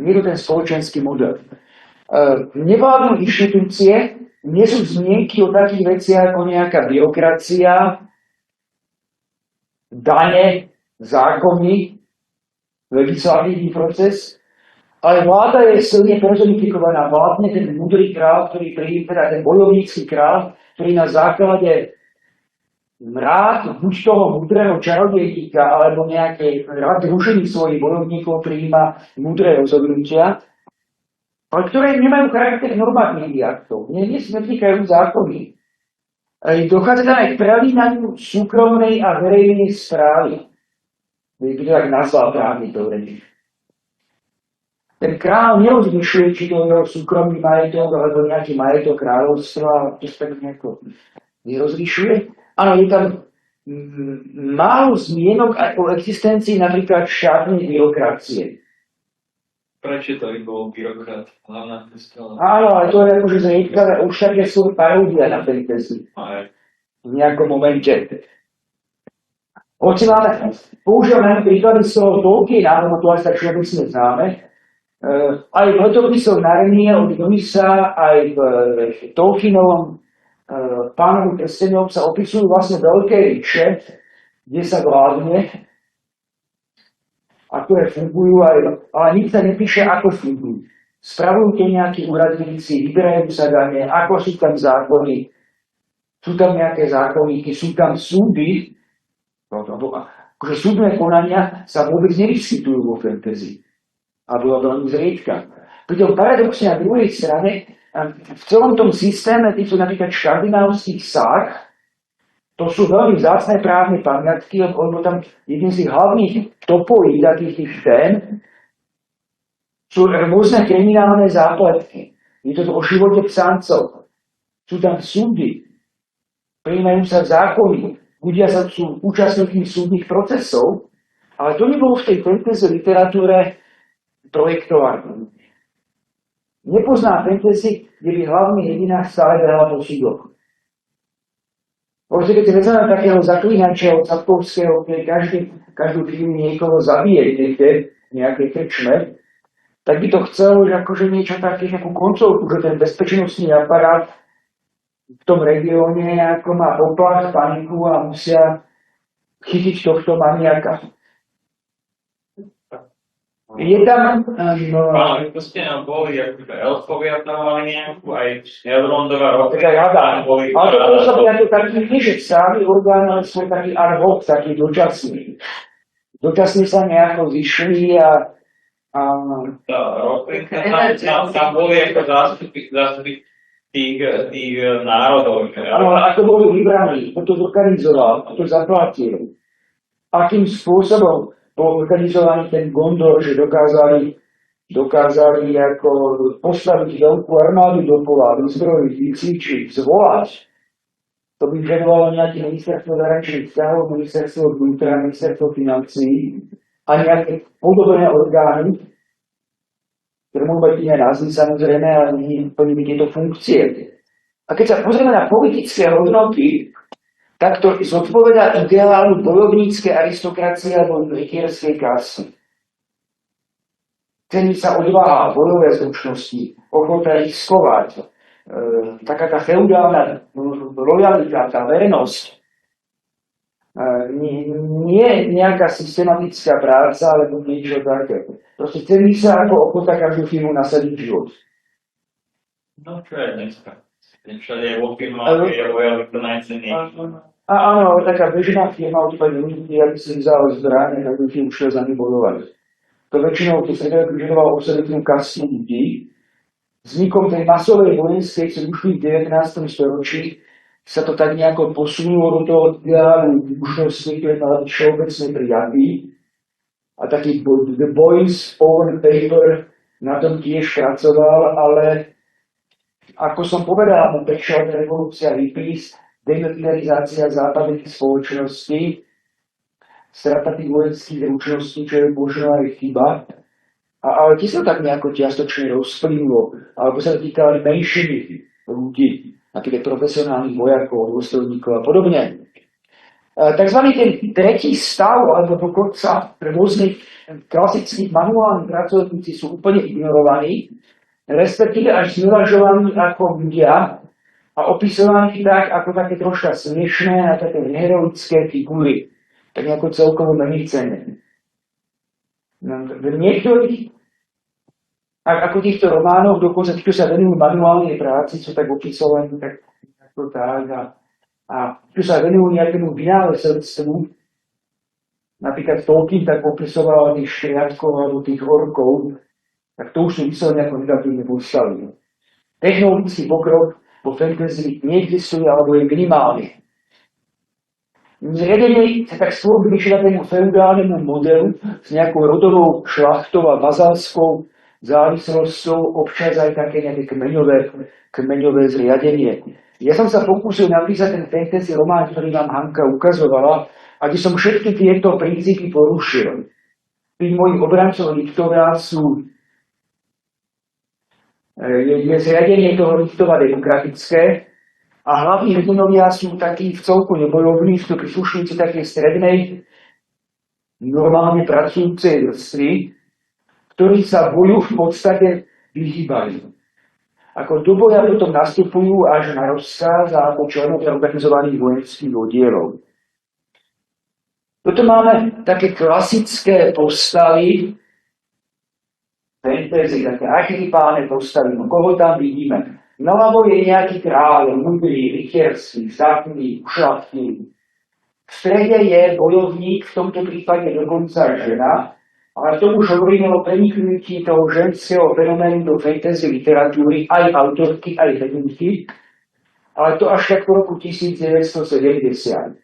Nie je to ten spoločenský model. Nevládnu inštitúcie, nie sú zmienky o takých veciach ako nejaká byrokracia, dane, zákony, legislatívny proces, ale vláda je silne personifikovaná. Vládne ten múdry král, teda ten bojovnícky král, ktorý na základe rád buď toho múdreho čarodejníka, alebo nejaké rád rušení svojich bojovníkov prijíma múdre rozhodnutia, ale ktoré nemajú charakter normatívnych aktov. Netýkajú zákony. Dochádza tam aj k prelínaniu súkromnej a verejnej správy. By to tak nazval právny teoretik. Ten král nerozlišuje, či to je jeho súkromný majetok, alebo nejaký majetok kráľovstva, a to sa tak nejako nerozlišuje. Áno, je tam málo zmienok aj o existencii napríklad štátnej byrokracie. Prečo to bol byrokrat? Hlavná cesta. Áno, ale to je akože zriedkavé, už také sú paródia na fantasy. V nejakom momente. Hoci používame príklady z toho Tolkiena, lebo to asi tak všeobecne známe, aj v letopisoch Narnie od Lumisa, aj v Tolkienovom Pánovi prsteňov sa opisujú vlastne veľké ríše, kde sa vládne a ktoré fungujú, ale nič sa nepíše, ako fungujú. Spravujú to nejakí úradníci, vyberajú sa dane, ako sú tam zákony, sú tam nejaké zákonníky, sú tam súdy, akože súdne konania sa vôbec nevyskytujú vo fantasy. A bola veľmi zriedka. Pritom paradoxne na druhej strane, v celom tom systéme týchto napríklad škandinávskych ság, to sú veľmi vzácne právne pamiatky, lebo tam jeden z tých hlavných topojí takých tých tém sú rôzne kriminálne zápletky. Je to o živote psáncov. Sú tam súdy. Prijímajú sa zákony. Ľudia sú účastníkmi súdnych procesov, ale to nebolo v tej fantasy literatúre projektované. Nepozná fantasy, kde by hlavný hrdina stále behal po sídloch. Keď si vezmeme takého zaklínača od Sapkovského, ktorý každú chvíľu niekoho zabije nejaké krčme, tak by to chcelo, že akože niečo také, nejakú koncovku, že ten bezpečnostný aparát v tom regióne ako má poplach, paniku a musia chytiť tohto maniaka. Je tam... Pánovi prsteňov boli akože elfovia tam mali nejakú, aj Elrondová roka. Taká rada. Ale to pôsobí ako taký knižec, stály orgán, ale svoj taký ad hoc, taký dočasný. Dočasne sa nejako zišli a tam boli ako zástupy tých národov. áno, a to boli vybraní, kto to zorganizoval, kto to zaplatil. Akým spôsobom bol organizovaný ten Gondor, že dokázali ako postaviť veľkú armádu do pola, vyzbrojiť, vycvičiť, zvolať. To by venovalo nejaké ministerstvo zahraničných vzťahov, ministerstvo vnútra, ministerstvo financií a nejaké podobné orgány, ktoré môžu mať iné názvy samozrejme, ale nie plnili tieto funkcie. A keď sa pozrieme na politické hodnoty, tak to zodpovedá ideálu bojovníckej aristokracie alebo rytierskej kasy. Cení sa odvaha, bojové zručnosti, ochota riskovať, taká tá feudálna lojalita, tá vernosť, nie je nejaká systematická práca, alebo niečo také. Proste celý sa ako ochota každú firmu nasadiť život. No čo je dneska? Všade je vo firmách, je lojalita najcenejšia. A áno, taká bežná firma odpadne ľudí, aby si vzal zbraň, aby si ušiel za nimi bojovať. To väčšinou to sa vyžadoval osobitnú kastu ľudí. Vznikom tej masovej vojenskej, čo ušli v 19. storočí, sa to tak nejako posunulo do toho ideálu výbušnosti, ktoré mala byť všeobecne prijatý. A taký The Boys Own Paper na tom tiež pracoval, ale ako som povedal, prišla revolúcia hippies, demilitarizácia západných spoločností, strata tých vojenských zručností, čo je možno aj chyba. Ale tie sa tak nejako čiastočne rozplynulo, alebo sa týkali menšiny ľudí, napríklad profesionálnych vojakov, dôstojníkov a podobne. Takzvaný ten tretí stav, alebo dokonca pre rôznych klasických manuálnych pracovníci sú úplne ignorovaní, respektíve až znevažovaní ako ľudia a opisovaní tak ako také troška smiešné a také heroické figúry, tak nejako celkovo nevycenené. V niektorých, ako týchto románoch, dokonca tí, čo sa venujú manuálnej práci, sú tak opisovaní tak ako tak a čo sa venujú nejakému vynálezstvu, napríklad Tolkien tak opisoval tých škriatkov alebo tých orkov, tak to už sú vyslovene ako negatívne postavy. Technologický pokrok vo fantasy neexistuje alebo je minimálny. Zriadenie sa tak skôr vyšla tému feudálnemu modelu s nejakou rodovou šlachtou a vazalskou závislosťou, občas aj také nejaké kmeňové zriadenie. Ja som sa pokúsil napísať ten fantasy román, ktorý vám Hanka ukazovala, a kde som všetky tieto princípy porušil. Tých mojich obrancov Lichtova sú je zriadenie toho Lichtova demokratické, a hlavní hrdinovia sú takí v celku nebojovní, sú príslušníci takej strednej, normálne pracujúcej vrstvy, ktorí sa boju v podstate vyhýbajú. Ako do boja potom nastupujú až na rozkaz a ako členovia organizovaných vojenských oddielov. Toto máme také klasické postavy, fantasy, také archetypálne postavy. No koho tam vidíme? Naľavo je nejaký kráľ, múdry, rytierský, zákonný, ušľachtilý. V strede je bojovník, v tomto prípade dokonca žena, ale to už hovoríme o preniknutí toho ženského fenoménu do fantasy literatúry, aj autorky, aj hrdinky, ale to až tak v roku 1970.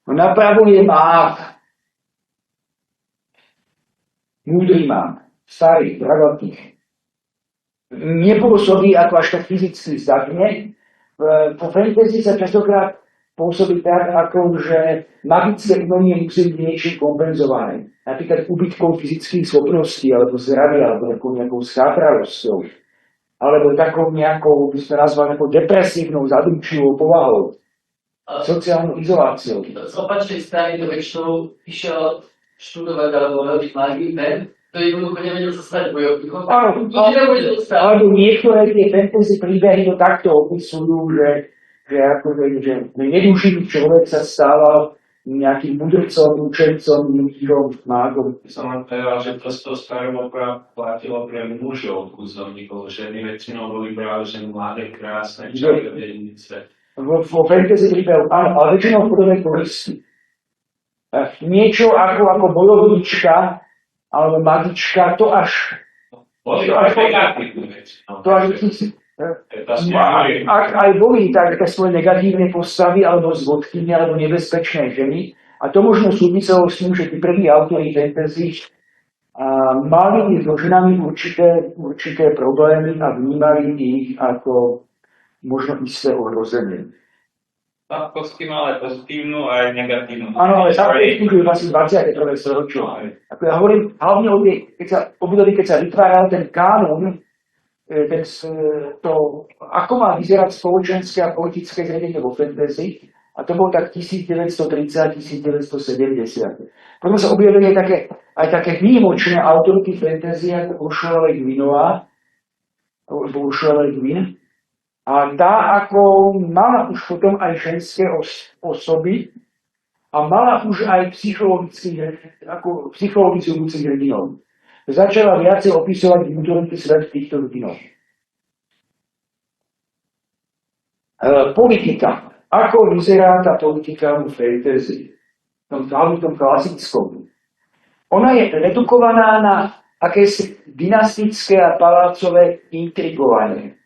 No napravo je mág, múdry mág, starý, dravatý. Nepôsobí ako až tak fyzicky zdatne. Po fantasy sa častokrát pôsobí tak, ako že magické umenie musí byť niečím kompenzované. Napríklad úbytkou fyzických schopností, alebo zdravia, alebo nejakou schátralosťou. Alebo takou nejakou, by sme nazvali, ako depresívnou, zadumčivou povahou. Sociálnou izoláciou. Z opačnej strany to väčšinou išiel študovať alebo robiť magiu, to jednoducho nevedel sa stať bojovníkom. Alebo niektoré tie fantasy príbehy to takto opisujú, že nedušný človek sa stával nejakým mudrcom, učencom, mníchom, mágom. Som len povedal, že to z toho starého platilo pre mužov kúzovníkov, ženy väčšinou boli práve že mladé, krásne, čarodelnice. Vo fantasy príbehu, áno, ale väčšinou v podobe koristi. Niečo ako bojovnička, alebo magička, to až ak aj boli také svoje negatívne postavy, alebo zvodkyne, alebo nebezpečné ženy, a to možno súviselo s tým, že tí prví autori fantasy mali so ženami určité problémy a vnímali ich ako možno isté ohrozenie. Sapkovský mal aj pozitívnu, aj negatívnu. Áno, ale Sapkovský je vlastne 21. storočie. Ako ja hovorím, hlavne o tej, keď sa vytváral ten kánon, ako má vyzerať spoločenské a politické zriadenie vo fantasy, a to bolo tak 1930-1970. Potom sa objavili aj také výnimočné autorky fantasy, ako Ursula Le Guinová, alebo Ursula Le Guin, A tá ako mala už potom aj ženské osoby a mala už aj psychologických hrdinov. Začala viacej opisovať vnútorný svet týchto hrdinov. Politika. Ako vyzerá tá politika v fantasy? V tom klasickom. Ona je redukovaná na akési dynastické a palácové intrigovanie.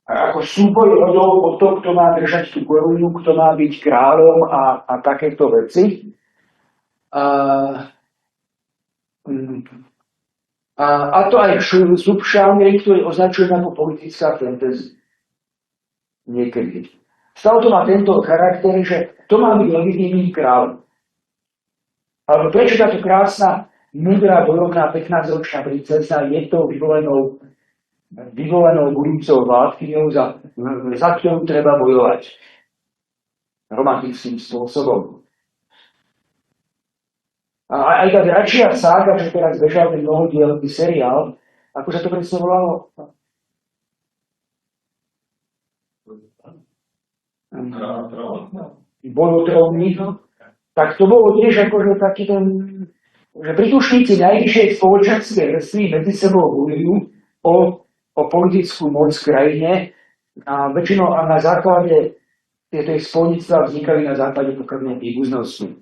Ako súboj rodov o to, kto má držať tú korunu, kto má byť kráľom a takéto veci. A to aj subšámeri, ktorý označujem ako politická fantasy. Niekedy. Stalo to má tento charakter, že to má byť legitímny kráľ. Ale prečo táto krásna, múdra, bojovná, 15-ročná princezna je to vyvolenou budúcou vládkyňou, za ktorú treba bojovať romantickým spôsobom. A aj tá dračia sága, že teraz bežal ten mnohodielný seriál, ako sa to presne volalo? Boj o tróny. Tak to bolo tiež akože taký ten, že príslušníci najvyššej spoločenskej vrstvy medzi sebou bojujú o politickú moc v krajine a väčšinou na základe tej spojnictva vznikali na základe pokrvnej príbuznosti.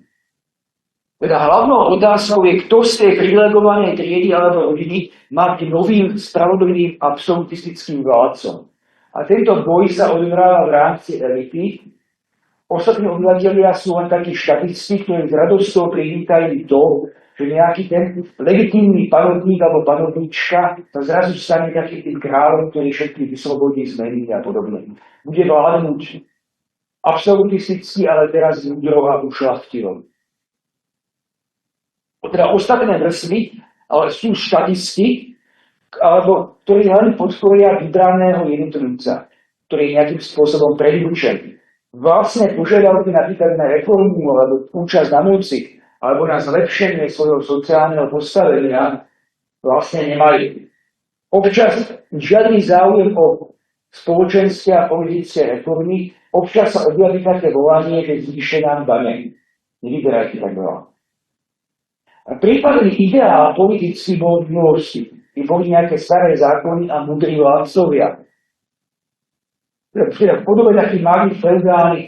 Teda hlavnou otázkou je, kto z tej privilegovanej triedy alebo rodiny má byť novým spravodlivým absolutistickým vládcom. A tento boj sa odohráva v rámci elity. Ostatní obyvatelia sú len takí štatisti, ktorí s radosťou privítali to, že nejaký ten legitímny panovník alebo panovníčka sa zrazu stane takým tým kráľom, ktorý všetkých vyslobodí, zmení a podobne. Bude vládnuť absolutisticky, ale teraz múdrou a ušľachtilou. Teda ostatné vrstvy, ale sú štatisti, alebo ktorí len podporia vybraného jednotlivca, ktorý je nejakým spôsobom predurčený. Vlastne požiadavky napríklad na reformu alebo účasť na moci alebo na zlepšenie svojho sociálneho postavenia vlastne nemali. Občas žiadny záujem o spoločenské a politické reformy, občas sa objaví také volanie, že zvýše nám dane. Nevyberajte tak veľa. Prípadný ideál politický bol v minulosti. Boli nejaké staré zákony a múdri vládcovia. V podobe takých malých feudálnych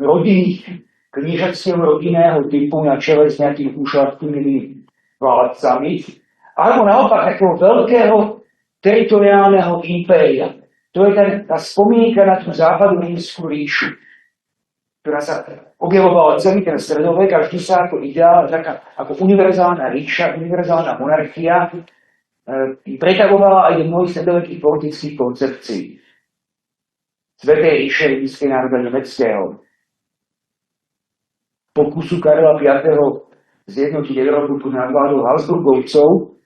rodinných kniežatského rodinného typu na čele s nejakými ušľachtilými vládcami, alebo naopak takého veľkého teritoriálneho impéria. To je tá spomienka na tú západnú rímsku ríšu, ktorá sa objavovala celý ten stredovek a vždy sa ako ideál, taká ako univerzálna ríša, univerzálna monarchia pretagovala aj do mnohých stredovekých politických koncepcií. Svätej ríše rímskej národa nemeckého. Pokusu Karla V. zjednotiť Európu pod nadvládou Habsburgovcov.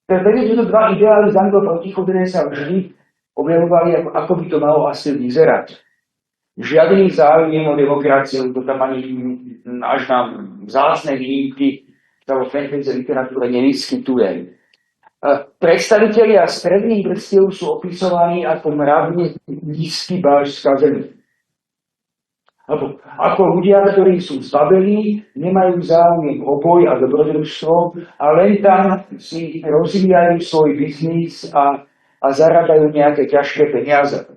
Tieto dva ideály protichodné sa vždy objavovali, ako by to malo asi vyzerať. Žiadny záujem o demokraciu, to tam ani až na vzácne výnimky sa vo fantasy literatúre nevyskytuje. Predstavitelia stredných vrstiev sú opisovaní ako mravne nízky báž skazený. Ako ľudia, ktorí sú zbabení, nemajú záujem o boj a dobrodružstvo a len tam si rozvíjajú svoj biznis a zarábajú nejaké ťažké peniaze.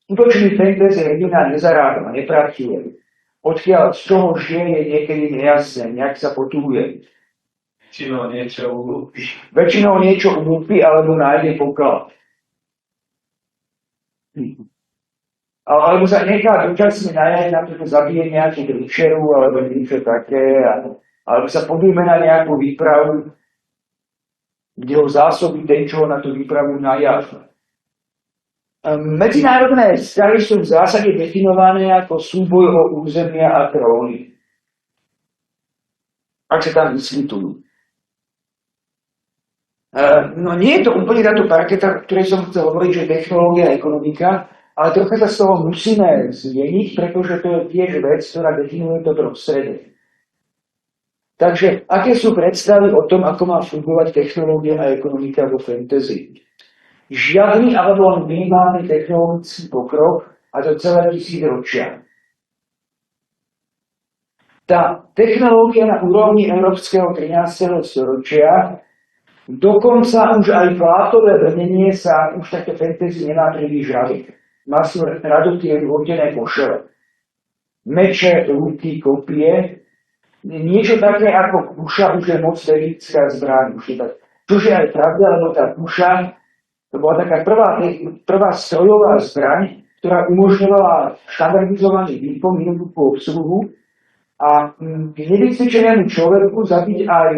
Skutočný fantasy hrdina nezarába, nepracuje. Odkiaľ z čoho žije je niekedy nejasné, nejak sa potúhuje. Väčšinou niečo ulúpi alebo nájde poklad. Alebo sa nechá dočasne najať na to, že zabije nejakú dričeru alebo niečo také, alebo sa podujme na nejakú výpravu, kde ho zásobí ten, čo ho na tú výpravu najal. Medzinárodné vzťahy sú v zásade definované ako súboj o územia a tróny. Ak sa tam vyskytujú. No nie je to úplne táto parketa, ktorej som chcel hovoriť, že technológia a ekonomika, ale trocha sa z toho musíme zmeniť, pretože to je tiež vec, ktorá definuje to prostredie. Takže, aké sú predstavy o tom, ako má fungovať technológia a ekonomika vo fantasy? žiadny alebo minimálny technologický pokrok, a to celé 1000 ročia. Tá technológia na úrovni európskeho 13. storočia, dokonca už aj Plátové brnenie sa už také fantasy nemá príliš rady. Má sú radu tie rôdené košele. Meče, lúky, kopie. Niečo také ako kuša už je moc vedická zbraň. Čože aj pravda, lebo tá kuša to bola taká prvá strojová zbraň, ktorá umožňovala štandardizovaný výkon, jednoduchú obsluhu a nevycvičenému človeku zabiť aj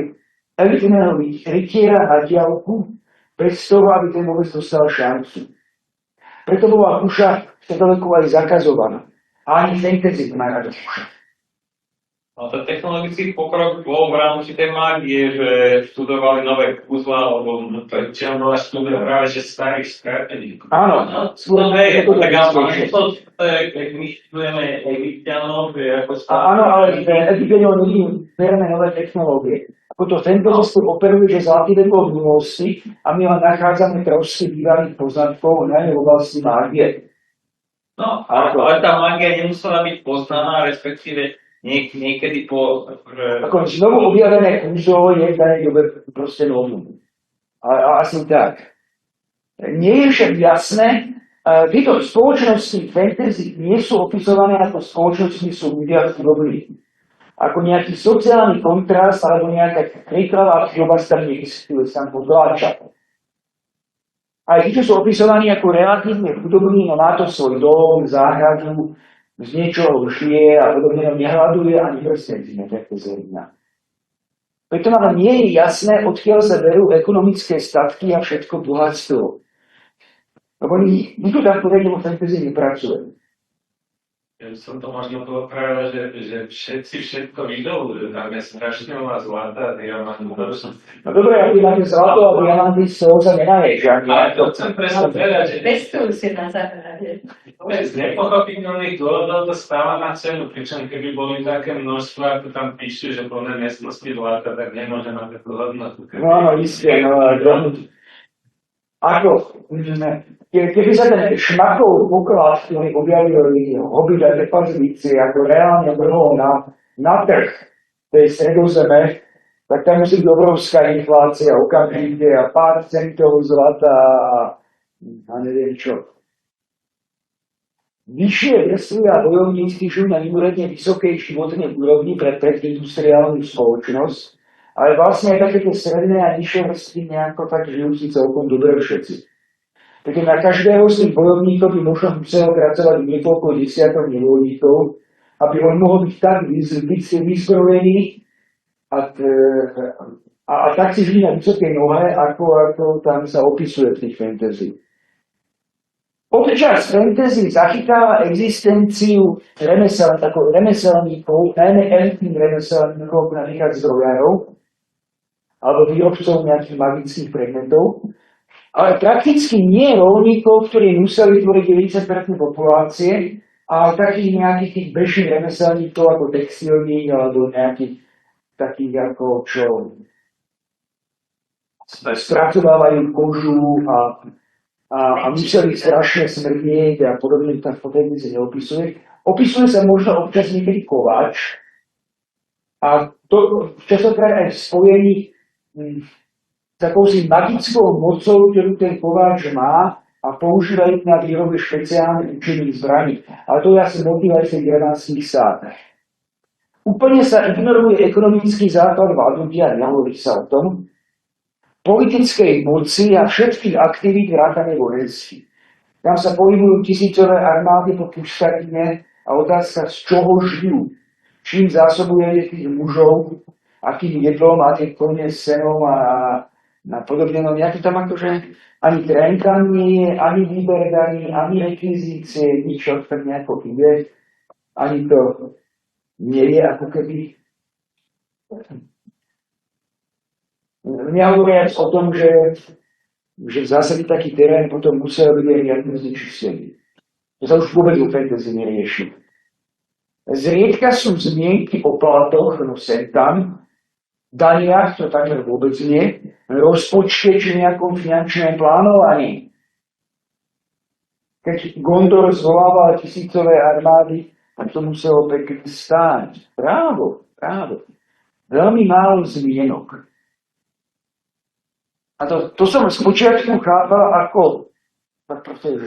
elitného rytiera na diaľku bez toho, aby ten vôbec dostal šancu. Preto bola kuša v stredoveku aj zakazovaná. A ani fantasy má rada kuša. No to technologický pokrok bol v rámci tej mágie, že študovali nové kúzla, alebo čelnová štúdia práve že starých skrátených. Áno. No hej, tak ale to keď my študujeme Egyptianov, že ako Áno, ale Egyptianov nebereme nové technológie. Ako to fantasy operuje, že zlatý vek bol v minulosti a my len nachádzame trošky bývalých poznatkov, najmä v oblasti mágie. No, ale tá mágia nemusela byť poznaná, respektíve niekedy po... Ako znovu objavené kúzlo je v danej dobe proste novú. A asi tak. Nie je však jasné, tieto spoločnosti fantasy nie sú opisované ako spoločnosti, sú ľudia chudobní. Ako nejaký sociálny kontrast alebo nejaká kriklavá chudobasť tam neexistuje, sám podláča. Aj tí, čo sú opisovaní ako relatívne chudobní, no má to svoj dom, záhradu, z niečoho žije a podobne nehľaduje ani prstenci netakto zrejme. Preto nám nie je jasné, odkiaľ sa berú ekonomické statky a všetko bohatstvo. Lebo nikto tak povedal, vo fantasy nepracuje. Ja som to možno povedal, že všetci všetko videl, že tam je strašne veľa zlata, diamantov. No dobre, ak máte zlato a diamanty, z toho sa nenaješ. Ale to chcem presne povedať, že Pestujú si na záhrade. z nepochopiteľných dôvodov to stáva na cenu, pričom keby boli také množstva, ako tam píšu, že plné miestnosti zlata, tak nemôže mať takú hodnotu. No áno, isté, no ako, keby sa ten šmakov poklad, ktorý objavili Hobbit a trpaslíci, ako reálne vrhol na trh tej stredozeme, tak tam musí byť obrovská inflácia, okamžite a pár centov zlata a neviem čo. Vyššie vrstvy a bojovníci žijú na mimoriadne vysokej životnej úrovni pre predindustriálnu spoločnosť, ale vlastne aj takéto stredné a nižšie vrstvy nejako tak žijú si celkom dobre všetci. Takže na každého z tých bojovníkov by možno muselo pracovať niekoľko desiatok nevoľníkov, aby on mohol byť tak vyzbrojený a tak si žiť na vysokej nohe, ako tam sa opisuje v tých fantasy. Občas fantasy zachytáva existenciu remeselníkov, najmä elitných remeselníkov, napríklad zdrojárov, alebo výrobcov nejakých magických predmetov, ale prakticky nie roľníkov, ktorí museli tvoriť 90% populácie, ale takých nejakých tých bežných remeselníkov ako textilník alebo nejakých takých ako čo spracovávajú kožu a museli strašne smrdieť a podobne, tam v televizii neopisuje. Opisuje sa možno občas niekedy kováč a to častokrát aj v spojení s takousi magickou mocou, ktorú ten kováč má a používajú na výrobe špeciálne účinných zbraní. Ale to je asi motivácia granátskych sád. Úplne sa ignoruje ekonomický základ vládnutia a nehovorí sa o tom, politickej moci a všetkých aktivít vrátane vojenských. Tam sa pohybujú tisícové armády po puštatine a otázka, z čoho žijú. Čím zásobuje tých mužov, akým jedlom a tie kone s senom a podobne. No nejaké tam akože ani trenka nie je, ani výber daní, ani rekvizície, nič tak nejako ide. Ani to nie je ako keby. Nehovoriac o tom, že v zásade taký terén potom musel byť aj riadne znečistený. To sa už vôbec o fantasy nerieši. Zriedka sú zmienky o platoch, no sem tam, daniach, to takmer vôbec nie, rozpočte či nejakom finančnom plánovaní. Keď Gondor zvolával tisícové armády, tak to muselo pekne stáť. Právo. Veľmi málo zmienok. A to som spočiatku chápal ako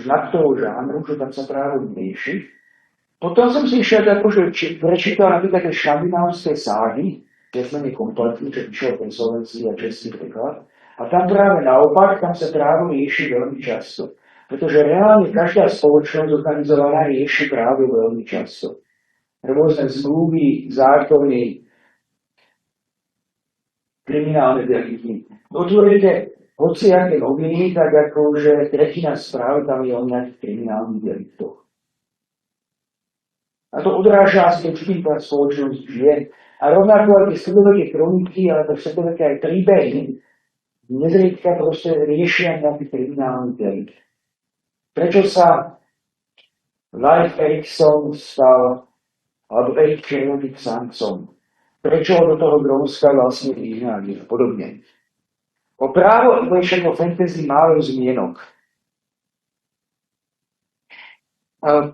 znak toho žánru, že tam sa právo rieši. Potom som si išiel prečítal napríklad také škandinávské ságy, viac-menej kompletný, čo išiel ten slovenský a český preklad. A tam práve naopak, tam sa právo rieši veľmi často. Pretože reálne každá spoločnosť organizovaná rieši právo veľmi často. Rôzne zmluvy, zákony, kriminálne delikty. Otvoríte hociaké noviny, tak akože tretina správ tam je o nejakých kriminálnych deliktoch. A to odráža asi určitým tá spoločnosť žije. A rovnako aj tie stredoveké kroniky, alebo stredoveké aj príbehy, nezriedka proste riešia nejaký kriminálny delikt. Prečo sa Leif Erikson stal, alebo Erik Červený sankcom? Prečo ho do toho Grónska vlastne vyhnali a podobne? O právo o fantasy málo zmienok.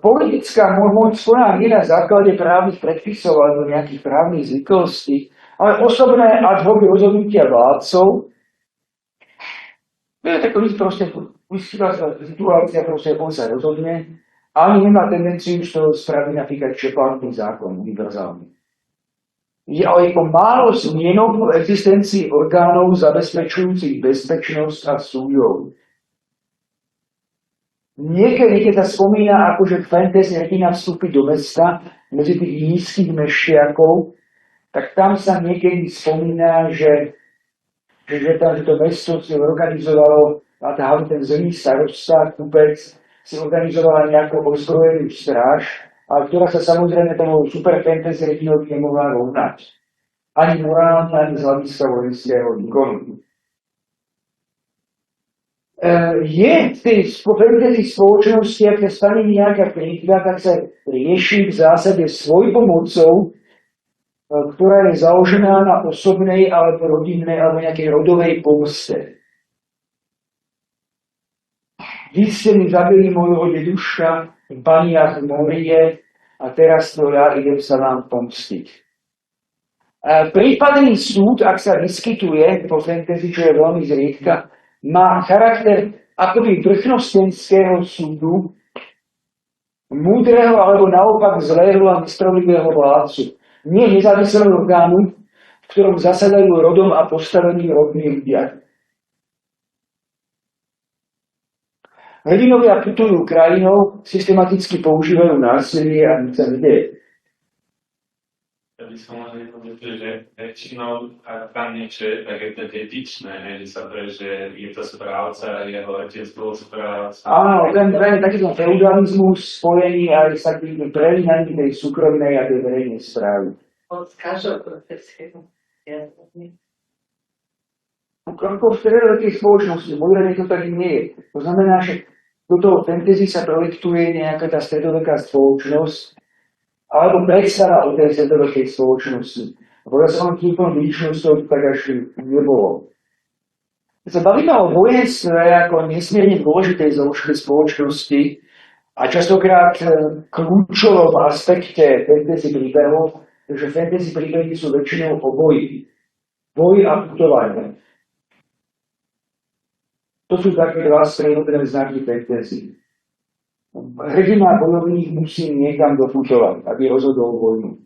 Politická moc koná nie na základe právnych predpisov alebo nejakých právnych zvyklostí, ale osobné ad hoc rozhodnutia vládcov. To je takový proste, situácia proste, on sa rozhodne, ani nemá tendenciu z toho spraviť napríklad čepárny zákon, univerzálny. Je ale ako málo zmienok o existencii orgánov zabezpečujúcich bezpečnosť a súdov. Niekedy, keď sa spomína, akože fantasy hrdina vstúpi do mesta medzi tých nízkych mešťakov, tak tam sa niekedy spomína, že to mesto si organizovalo, a ten zlý starosta, kupec, si organizovala nejakú ozbrojenú stráž, ale ktorá sa samozrejme tomu super fantasy hrdinovi nemohla rovnať. Ani morálne, ani z hľadiska vojenského výkonu. Je v tej fantasy spoločnosti, ak sa stane nejaká kríza, tak sa rieši v zásade svojpomocou, ktorá je založená na osobnej alebo rodinnej alebo nejakej rodovej pomste. Vy ste mi zabili môjho deduša v baniach Morie a teraz to ja idem sa vám pomstiť. Prípadný súd, ak sa vyskytuje po fantasy, čo je veľmi zriedka, má charakter akoby vrchnostenského súdu, múdreho alebo naopak zlého a nespravodlivého vládcu. Nie nezávislého orgánu, v ktorom zasadajú rodom a postavení rodní ľudia. Hrdinovia putujú krajinou, systematicky používajú násilie a nič sa nedeje. Ja by som mohol povedať, že väčšinou, ak tam niečo je, tak je to dedičné, že sa to, že je to správca, jeho otec bol správca. Áno, ten takýto feudalizmus spojený aj s takými prelínaním tej súkromnej a tej verejnej správy. Od každého profesieho. Ako v stredovetej spoločnosti, moderné to tak nie je. To znamená, že do toho fantasy sa projektuje nejaká tá stredoveká spoločnosť, alebo predstava o tej stredovekej spoločnosti. Bo ja som týmto výčnosťou tak až nebolo. Keď sa bavíme o vojenstve ako nesmierne dôležitej zložke spoločnosti a častokrát kľúčovom aspekte fantasy príbehov, že fantasy príbehy sú väčšinou o boji. Boj a putovanie. To sú také dva sprievodné znaky fantasy. Hrdina bojovník musí niekam doputovať, aby rozhodol vojnu.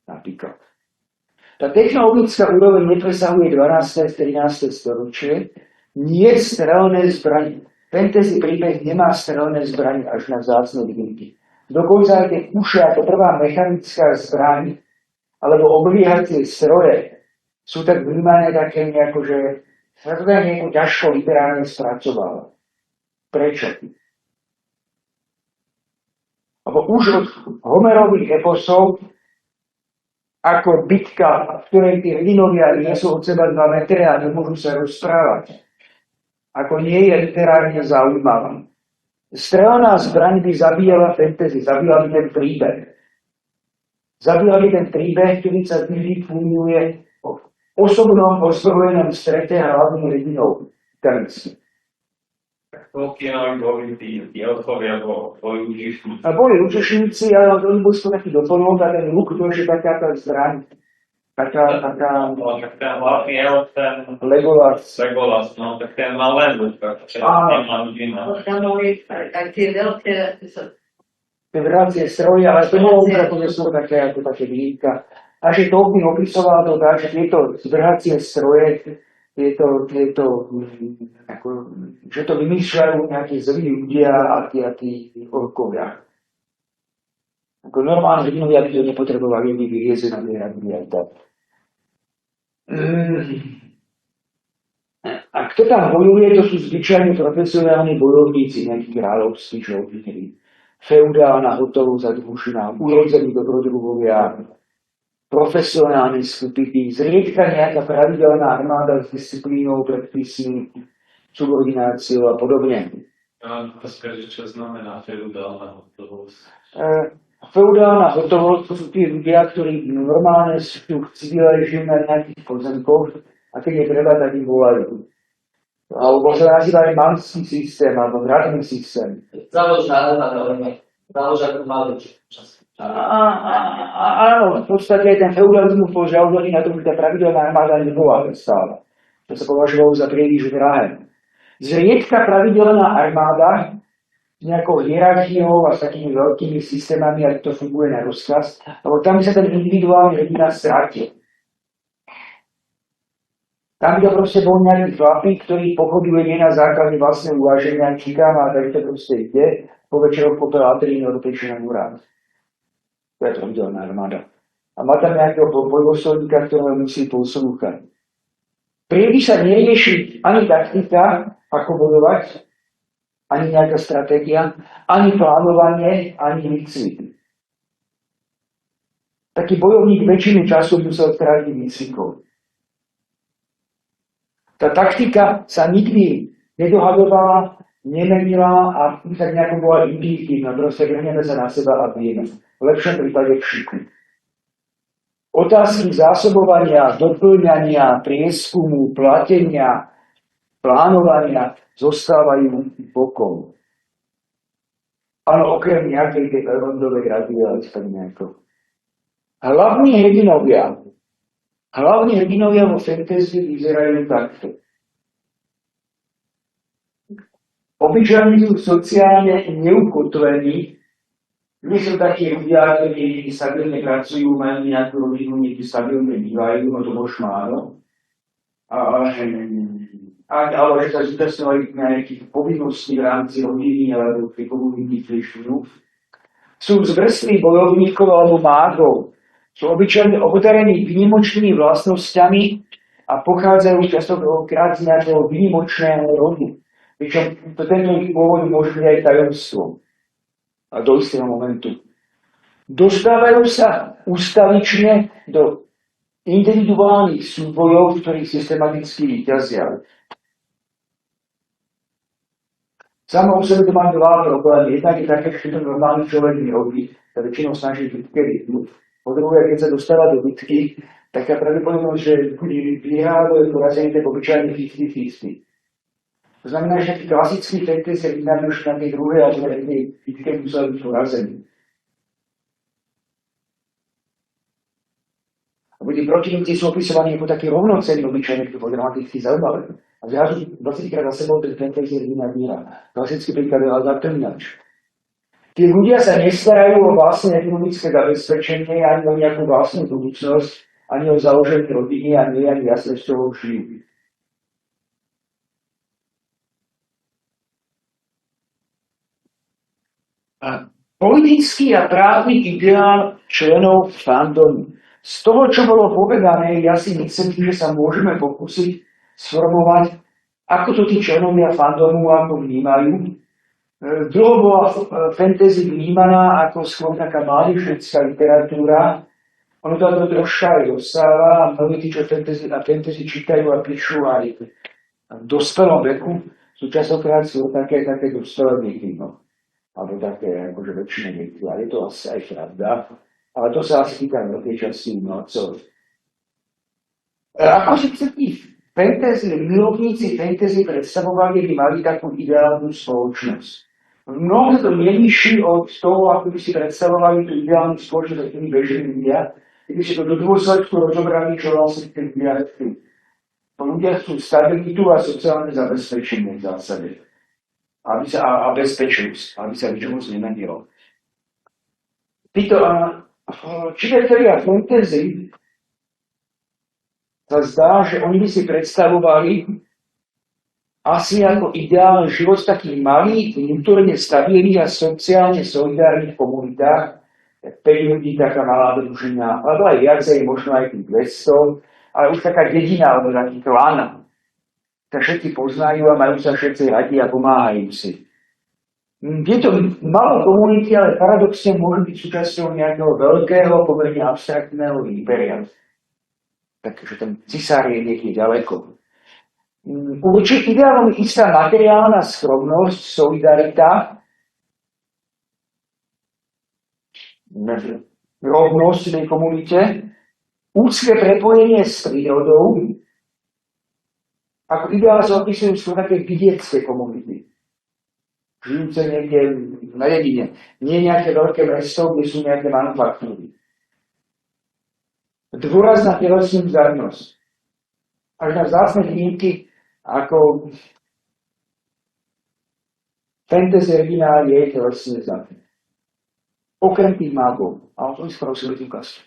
Napríklad. Tá technologická úroveň nepresahuje 12. 13. storočie, nie strelné zbranie. Fantasy príbeh nemá strelné zbranie až na vzácne výnimky. Dokonca aj tie kuše ako prvá mechanická zbraň alebo obliehacie stroje sú tak vnímané také nejako, že sa to nejako ťažko literárne spracovalo. Prečo? Lebo už od Homerových eposov, ako bitka, v ktorej tí hrdinovia nie sú od seba 2 metre a nemôžu sa rozprávať, ako nie je literárne zaujímavá. Strelná zbraň by zabíjala fantasy, zabíjala by ten príbeh. Zabíjala by ten príbeh, ktorý sa vždy funuje o osobnom ozbrojenom strete hlavných hrdinov. Tolkienovi boli tí elfovia, boli úžišní. A boli účešníci, ale oni boli skôr taký doplnok a ten luk, to je taká tá zbraň. Taká No, tak ten hlavný elf, ten Legolas. Legolas, no, tak ten mal len luk, takže Áno. nemá ľudina. Tam boli aj tie veľké, Tie vracie stroje, ale to bolo už ako skôr také výjimka. A že Tolkien opisoval to tak, že tieto zvrhacie stroje, ako, že to vymýšľajú nejakí zlí ľudia a tí orkovia. Ako normálne hrdinové, aby to nepotrebovali, aby vyliezli na výradní aj tak. A kto tam bojuje, to sú zvyčajne profesionálni bojovníci, nejakí kráľovskí žoldníri. Feudálna hotovosť a družina, urodzení dobrodruhovia, profesionálne skupiny, zriedka nejaká pravidelná armáda s disciplínou, predpismi, subordináciou a podobne. To skáže, čo znamená feudálna hotovosť. Feudálna hotovosť, to sú tí ľudia, ktorí normálne sú chceli žiť na nejakých pozemkoch a keď je treba, tak ich volajú. Alebo sa nazýva aj manský systém, alebo hradný systém. Záložná armáda, záložná armáda. Áno, v podstate ten feudalizmus bol založený na tom, že tá pravidelná armáda nebola stále. To sa považovalo za príliš drahé. Zriedka pravidelná armáda s nejakou hierarchiou a s takými veľkými systémami, ak to funguje na rozkaz, lebo tam by sa ten individuálny hrdina strátil. Tam by to proste bol nejaký chlapík, ktorý pochoduje nie na základe vlastného uváženia, čítam a tak to proste ide, po večeroch popel Aterínu do pečená úrad. To je pravidelná armáda. A má tam nejakého bojovoslovníka, ktorého musí poslúchať. Príliš sa nerieši ani taktika, ako bojovať, ani nejaká stratégia, ani plánovanie, ani výcvik. Taký bojovník väčšinu času musel strátiť výcvikov. Tá taktika sa nikdy nedohadovala, nemenila a tak nejako bola intuitívna. Proste vrhneme sa na seba a bijeme. V lepšom prípade v šiku. Otázky zásobovania, doplňania, prieskumu, platenia, plánovania zostávajú bokom. Áno, okrem nejakej tej Elrondovej rady, ale tak nejako. Hlavní hrdinovia vo fantasy vyzerajú takto. Obyčajní sú sociálne neukotvení, nie sú takí ľudia, ktorí stabilne pracujú, majú nejakú rodinu, niekde stabilne bývajú, no to bol šmáno. Ale že sa zúčastňovali nejakých povinností v rámci rodiny alebo pri komunity klišťu. Sú z vrstvy bojovníkov alebo mágov. Sú obyčajne obdarení výnimočnými vlastnosťami a pochádzajú častokrát z nejakého výnimočného rodu. Pričom tento ich pôvod môže byť aj tajomstvom. A do istého momentu. Dostávajú sa ustavične do individuálnych súbojov, v ktorých systematicky víťazia. Samo o sebe to má dva problémy. Jednak je také, že to normálny človek nerobí, sa väčšinou snaží bitke vyhnúť. Po druhé, keď sa dostáva do bitky, tak tá pravdepodobnosť, že vyhrá, je porazený, tak obyčajne 50-50. To znamená, že taký klasický fantasy hrdina už na tej druhej alebo tretej bitke musel byť porazený. A tí protivníci sú opisovaní ako takí rovnocenní obyčajne, ktorí boli dramaticky zaujímavé. A zrazu 20 krát za sebou ten fantasy hrdina vyhrá. Klasický príklad je Zatrminač. Tí ľudia sa nestarajú o vlastné ekonomické zabezpečenie, ani o nejakú vlastnú budúcnosť, ani o založenie rodiny, ani jasné, z čoho žijú. A politický a právny ideál členov fandomu. Z toho, čo bolo povedané, ja si myslím, že sa môžeme pokúsiť sformovať, ako to tí členovia fandomu ako vnímajú. Dlho bola fantasy vnímaná ako skôr taká mládežnická literatúra. Ono to troška aj dostáva a mnohí tí, čo fantasy čítajú a píšu aj v dospelom veku, sú častokrát také dospelé deti. Alebo také, akože väčšine deti. Ale je to asi aj pravda. Ale to sa asi týka veľkej časti umelcov. Ako si chcete milovníci fantasy predstavovali, by mali takú ideálnu spoločnosť. Mnoho to nevyšší od toho, ako by si predstavovali tú ideálnu spoločnosť, ako by bežní ľudia, keby si to do dôsledku rozobrali, čo vlastne ten ľudia chcú. Ľudia chcú stabilitu a sociálne zabezpečenie v zásade. A bezpečnosť, aby sa nič moc nemenilo. Títo čitatelia fantasy sa zdá, že oni by si predstavovali asi ako ideálny život v takých malých, vnútorne stabilných a sociálne solidárnych komunitách. 5 ľudí, taká malá družina, alebo aj viacej, možno aj tých 200, ale už taká dedina, alebo taký klan. Tak všetci poznajú a majú sa všetci radi a pomáhajú si. Je to malé komunity, ale paradoxne môžu byť súčasťou nejakého veľkého, pomerne abstraktného impéria. Takže ten cisár je niekde ďaleko. Určite ideálom je istá materiálna skromnosť, solidarita, rovnosť v tej komunite, úzke prepojenie s prírodou, ako ideál sa opisujú skôr také vidiecké komunity, žijúce niekde na dedine. Nie nejaké veľké mesto, kde sú nejaké manufaktúry. Dôraz na telesnú zdarnosť. Až na vzácne výnimky, ako fantasy originál je telesne zdarné. Okrem tých mágov. A o tom skoro si budem ukázať.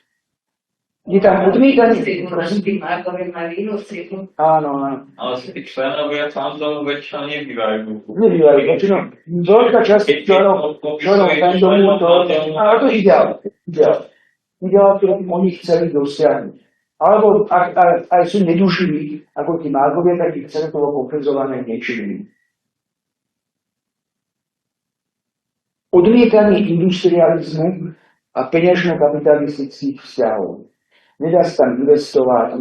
Je tam odmietanie. Tí mágovia mali inú silu. Áno, áno. Ale si tí členovia tam tomu väčšinou nebývajú. Nebývajú, väčšinou. Veľká časť členov fandomu to... Ale to je ideál. Ideál, ktorý oni chceli dosiahnuť. Alebo ak sú neduživí, ako tí mágovia, tak ich chceli toho kompenzované niečím. Odmietanie industrializmu a peňažno-kapitalistických vzťahov. Nedá sa tam investovať,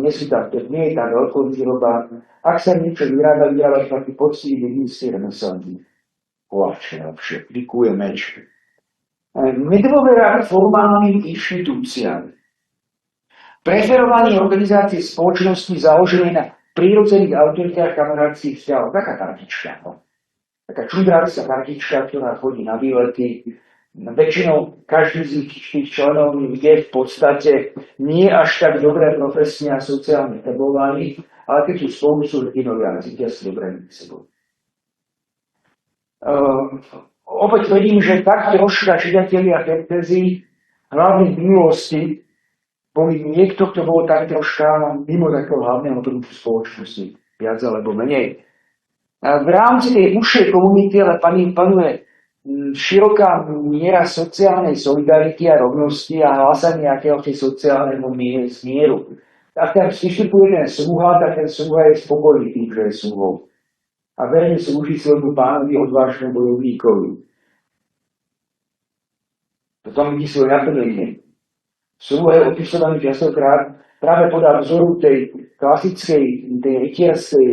nie je tam veľkovýroba. Ak sa niečo vyrába taký poctivý dedinský remeselník. Koláč najlepšie, likuje meč. Nedôvera formálnym inštitúciám. Preferovanie organizácie spoločnosti založené na prírodzených autoritách kamarátskych vzťahov. Taká kartička. Taká čudrárska kartička, ktorá chodí na výlety. Väčšinou každý z tých členov je v podstate nie až tak dobre profesne a sociálne etablovaní, ale keď sú spolu, sú hrdinovia a cítia si dobre medzi sebou. Opäť tvrdím, že tak troška čitatelia fantasy, hlavne v minulosti, boli niekto, kto bol tak troška mimo takého hlavného prúdu spoločnosti, viac alebo menej. A v rámci tej užšej komunity ale panuje široká miera sociálnej solidarity a rovnosti a hlásanie akéhosi sociálneho mieru. Ak tam vystupuje ten sluha, tak ten sluha je spokojný tým, že je sluhou. A verne slúži svojmu pánovi odvážnemu bojovníkovi. Potom vidí svoje naplnenie. Sluha je opisovaný častokrát práve podľa vzoru tej klasickej, tej rytierskej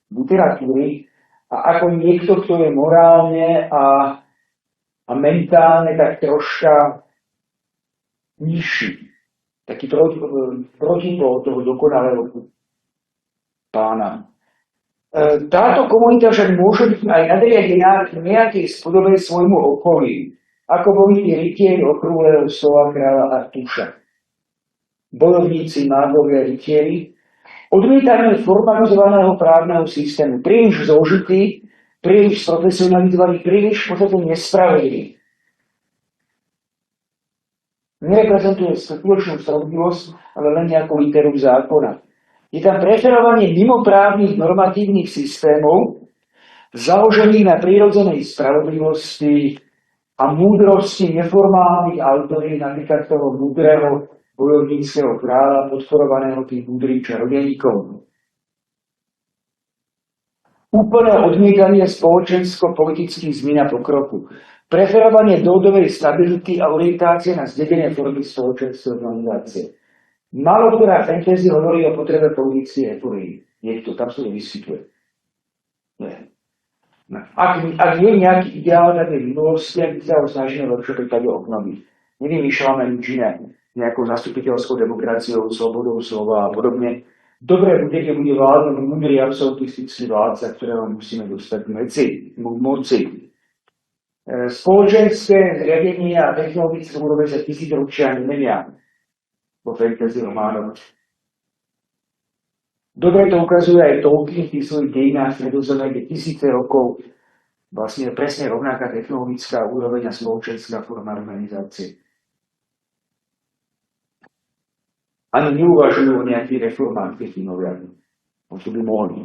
literatúry a ako niekto, kto je morálne a mentálne tak troška nižší. Taký protipol toho dokonalého pána. Táto komunita však môže byť aj nadriadená v nejakej spodobe svojmu okolí, ako boli tí rytieri okrúhleho stola kráľa Artúša. Bojovníci, mágovia, rytieri, odmietanie formalizovaného právneho systému, príliš zložitý, príliš profesionalizovaný, príliš potom nespravedlivý. Nereprezentuje skutočnú spravodlivosť, ale len nejakú literu zákona. Je tam preferovanie mimoprávnych normatívnych systémov, založených na prírodzenej spravodlivosti a múdrosti neformálnych autorít, napríklad toho múdreho bojovníckého kráľa, podporovaného tým múdrym čarodejníkom. Úplné odmietanie spoločensko-politických zmien a pokroku. Preferovanie dlhodobej stability a orientácie na zdedené formy spoločenskej organizácie. Málo ktorá fantasy hovorí o potrebe politickej reformy. Niekto tam sa to vyskytuje. Ak je nejaký ideál na tej minulosti, ak sa ho snažíme lepšie prípade obnoviť. Nevymýšľame nič iné. Nejakou zastupiteľskou demokraciou, slobodou slova a podobne. dobré bude, keď bude vládnuť múdry absolutistický vládca, ktorého musíme dostať k moci. Spoločenské zriadenie a technologické úroveň sa tisícročia nemenia vo fantasy románoch. Dobre to ukazuje aj Tolkien v tých svojich dejinách Stredozemia, kde tisíce rokov vlastne presne rovnaká technologická úroveň a spoločenská forma organizácie. Ani neuvažujú o nejakých reformách Vikinovia. Možno by mohli.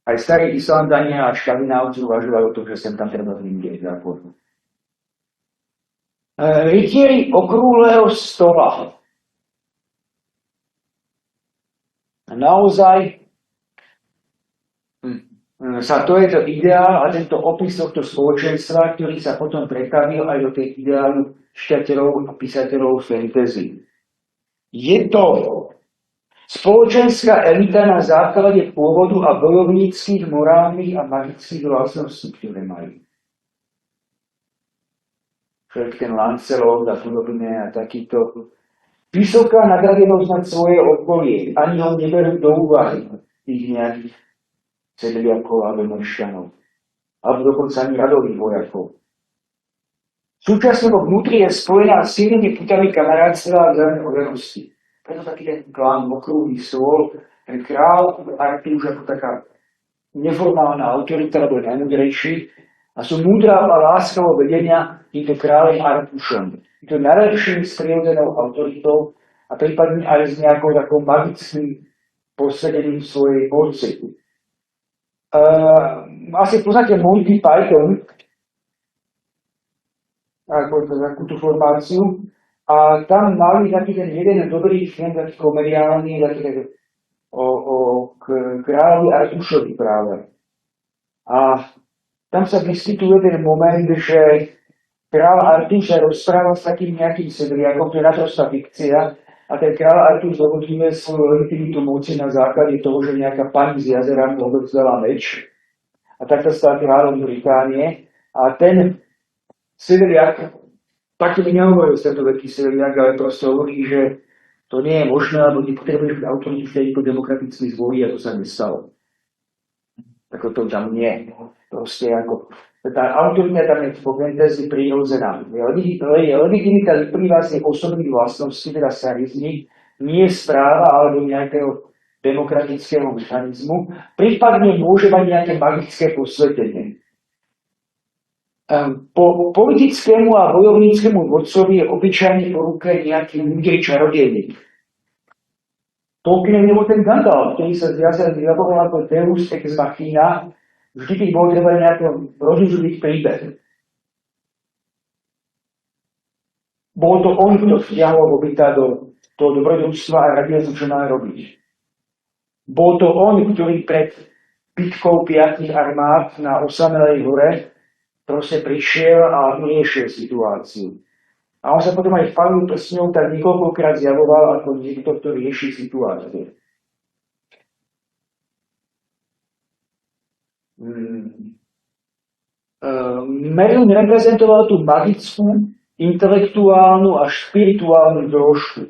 Aj starí Islandania a Škandinávci uvažovali o tom, že sem tam treba vymieť zákon. Rytieri okrúhleho stola. Naozaj sa to je to ideál a tento opis tohto spoločenstva, ktorý sa potom pretavil aj do tej ideálu čitateľov a písateľov fantasy. Je to spoločenská elita na základe pôvodu a bojovníckych, morálnych a magických vlastností, ktoré majú. Však ten Lancelot a podobne a takýto. Vysoká nadradenosť nad svoje okolie. Ani ho neberú do úvahy tých nejakých sedliakov alebo mešťanov. Alebo dokonca ani radových vojakov. Súčasne vo vnútri je spojená s silnými putami kamarátstva a vzájomnej overenosti. Preto taký ten klán, okrúhly stôl, ten král Arty už ako taká neformálna autorita, alebo najmudrejší, a sú múdra a láskavo vedenia týmto kráľom Artušom. Je to najlepším s prirodzenou autoritou a prípadne aj s nejakou takou magickým posvedením svojej moci. Asi poznáte Monty Python, ako takúto formáciu, a tam mali taký ten jeden dobrý film, taký komediálny, taký o kráľovi Artušovi práve. A tam sa vyskytuje ten moment, že kráľ Artuš sa rozpráva s takým nejakým sedliakom, to je naprostá fikcia, a ten kráľ Artuš dovodíme svoju legitimitu moci na základe toho, že nejaká pani z jazera mu odovzdala meč. A tak sa stal kráľom Británie. A ten sedliak, taký mi nehovoril stredoveký sedliak, ale proste hovorí, že to nie je možné, lebo nepotrebuješ autoritu vtedy po demokraticky zvolí, a to sa nestalo. Tak to tam nie. Proste ako tá autorita tam je po fantasy prirodzená. Legitimita vyplýva z osobných vlastností, teda charizmy, nie správa alebo nejakého demokratického mechanizmu, prípadne môže mať nejaké magické posvetenie. Po politickému a bojovníckému vodcovi je obyčajne po ruke nejaký múdry čarodejník. Tolkien nebol ten Gandalf, ktorý sa zjavoval ako Deus ex machina. Vždy bol treba nejako rozumieť príbeh. Bol to on, kto vtiahol hobita do toho dobrodružstva a radil sa, čo má robiť. Bol to on, ktorý pred bitkou 5 armád na osamelej hore proste prišiel a vyriešil situáciu. A on sa potom aj v Pánu prstňov tak niekoľkokrát zjavoval ako niekto, kto rieši situáciu. Merlin reprezentoval tú magickú, intelektuálnu a špirituálnu dĺžku.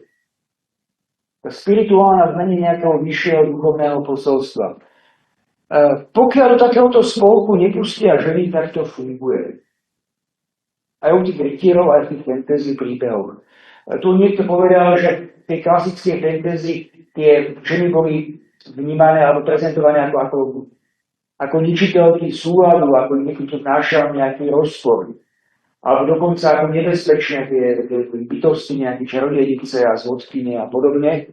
Tá spirituálna znenie nejakého vyššieho duchovného posolstva. Pokiaľ do takéhoto spolku nepustia ženy, tak to funguje. Aj u tých rytierov, aj v tých fantasy príbehoch. Tu niekto povedal, že v tej klasickej fantasy tie ženy boli vnímané alebo prezentované ako ničiteľky súladu, ako niekto tu vnášal nejaký rozpor. Alebo dokonca ako nebezpečné tie bytosti, nejaké čarodejnice a zvodkyne a podobne.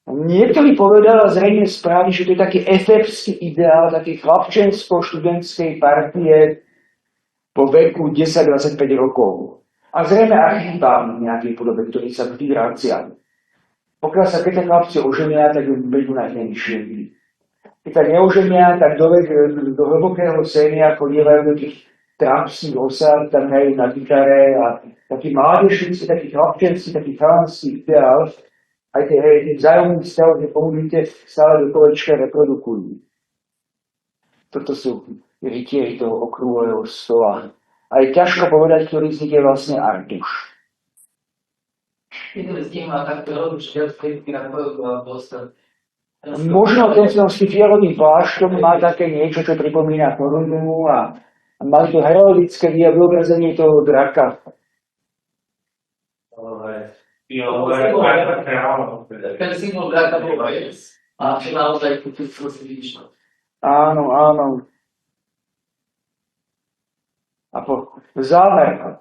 Niektorí povedali zrejme správne, že to je taký efebský ideál, taký chlapčensko-študentskej partie po veku 10-25 rokov. A zrejme architálny nejakej podobe, ktorý sa vždy vracia. Pokiaľ sa keď chlapci oženia, tak budú najmenšie. Keď sa neoženia, tak do hlbokého sénia chodievajú do tých trápských osád, tam hrajú na gitare a takí mládežníci, takí chlapčenci, taký chalanský ideál, aj tie vzájomní vzťahy, že komunite stále do kolečka reprodukujú. Toto sú rytieri toho okrúhleho stola. A je ťažko povedať, ktorý z nich je vlastne Artuš. Jeden z nich má takto veľmi šťastný na koľko a postav. Možno ten s tým fialovým plášťom má také niečo, čo pripomína korunu a mali to heroické vyobrazenie toho draka. Ale fialové kráľov. Ten symbol draka bol vajec. A čo naozaj tú si vidíš. Áno, áno. A po záver.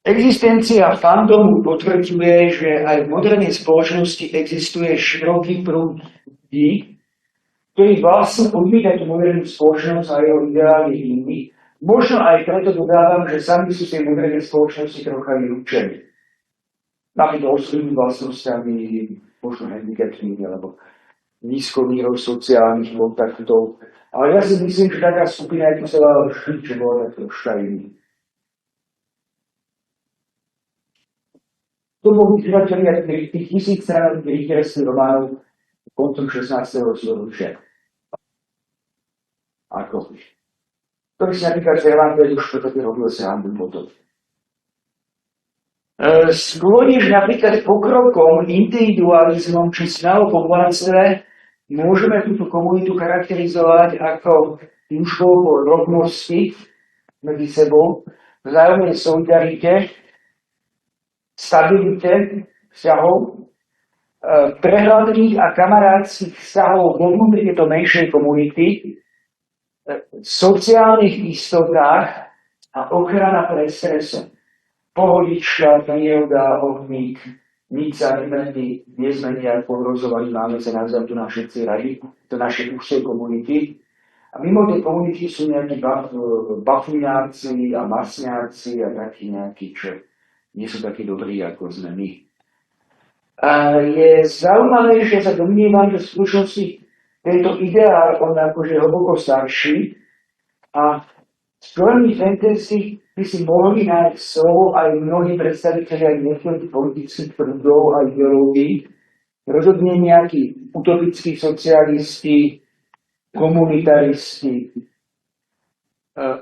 Existencia fandomu potvrdzuje, že aj v modernej spoločnosti existuje široký prúd ľudí, ktorí vlastne odmítajú modernú spoločnosť a jeho ideály iných. Možno aj preto dodávam, že sami sú tej modernej spoločnosti trocha vylúčení. Napríklad osobnými vlastnosťami, možno handicapnými, alebo nízkou mierou sociálnych kontaktov. Ale ja si myslím, že taká skupina je tu sa dala vždy, že bola tak troška iný. To mohli čitatelia tých 1000 stranových rytierských románov koncom 16. storočia. Ako? To by si napríklad Cervantes už toto robil sám potom. Skôr napríklad pokrokom, individualizmom či snahou po bohatstve môžeme túto komunitu charakterizovať ako túžbou po rovnosti medzi sebou, vzájomnej solidarite, stabilite vzťahov, prehľadných a kamarádskych vzťahov vnútri tejto menšej komunity, sociálnych istotách a ochrana pred stresom. Pohodička, príroda, ohník, nič sa nemení, nezmení, ako pohrozovali, máme sa navzájom tu na všetci radi, do našej úzkej komunity. A mimo tej komunity sú nejakí bafuniáci a masňáci a takí nejakí, čo nie sú takí dobrí, ako sme my. A je zaujímavé, že sa domnievam, že v skutočnosti tento ideál, on akože hlboko starší a v skorení fantasy by si mohli nájsť slovo aj mnohí predstavitelia niektorých politických prúdov a ideológií, rozhodne nejakí utopickí socialisti, komunitaristi,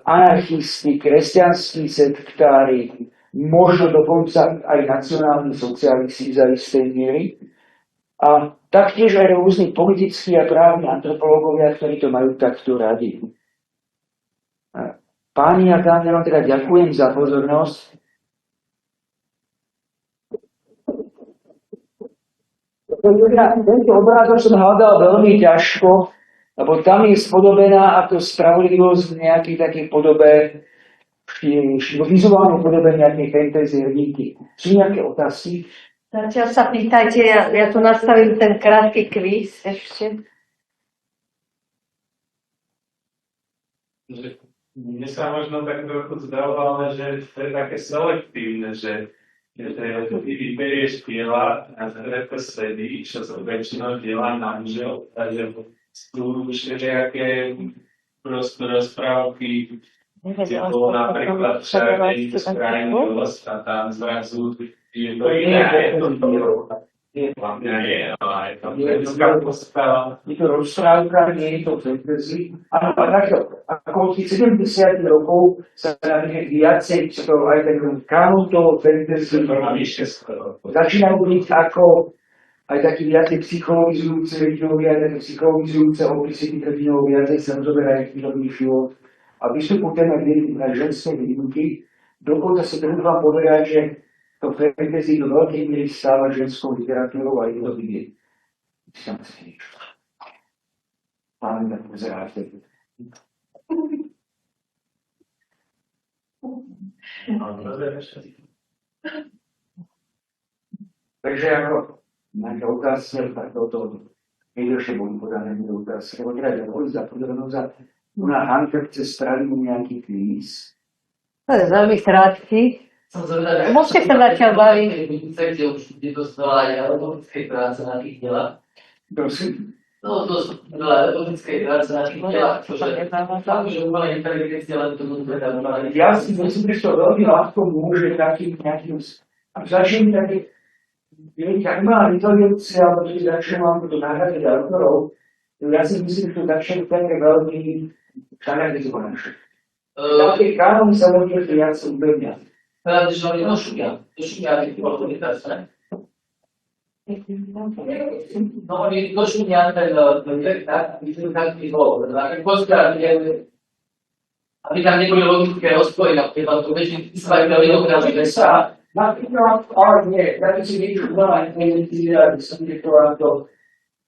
anarchisti, kresťanskí sektári, možno dokonca aj nacionálni socialisti za istej miery. A taktiež aj rôzni politickí a právni antropológovia, ktorí to majú takto radi. Páni a dámy, vám teda ďakujem za pozornosť. Tento obrázok som hľadal veľmi ťažko, lebo tam je spodobená ako spravodlivosť v nejakej takej podobe, vizuálnej podobe nejakej fantasy hrdinky. Sú nejaké otázky? Zatiaľ sa pýtajte, ja tu nastavím ten krátky kvíz ešte. Mne sa možno tak trochu zdalo, ale že to je také selektívne, že ty vyberieš diela a to sedí, čo sa väčšinou diela manžel, takže sú všelijaké rozprávky, kde bolo napríklad však správnosť a tam zrazu je to iné, je to Je to rozprávka, nie je to fantasy. A takto, ako od tých 70 rokov sa napríklad viacej aj ten kanon toho fantasy začínajú byť ako aj taký viacej psychologizujúce hrdinové, také psychologizujúce opisy tých hrdinov, viacej sa rozoberajú hrdinný život. A vystupujú na ženské hrdinky. Dokonca sa treba vám povedať, že to fantasy do veľkej miery stáva ženskou literatúrou a je to vidieť. Páni, tak pozeráte. Takže ako máte otázky, tak toto ešte boli podané otázky. Lebo teda ďakujem za pozornosť a na Hanka chce spraviť nejaký kvíz. To je veľmi krátky. Môžete sa zatiaľ baviť. Kde už dostala aj robotickej práce na tých dielach. Prosím. No, to sú veľa robotickej práce na tých dielach, tam už umelá inteligencia, len to budú predávať. Ja si myslím, že to veľmi ľahko môže takým nejakým... A začnem také... Ak má inteligencia, alebo keď začnem vám to nahradiť autorov, ja si myslím, že to začne také veľmi štandardizované. Také kánomy sa môžete viac ubevňať. Pravda, že oni došumia tých otoritách, ne? No oni došumia ten tak, myslím, tak by bol. Pozdra, aby tam neboli logické rozpory, napríklad to väčšiny spraviteľi dokážu sa. Napríklad, ale nie, ja by si niečo dala, že som to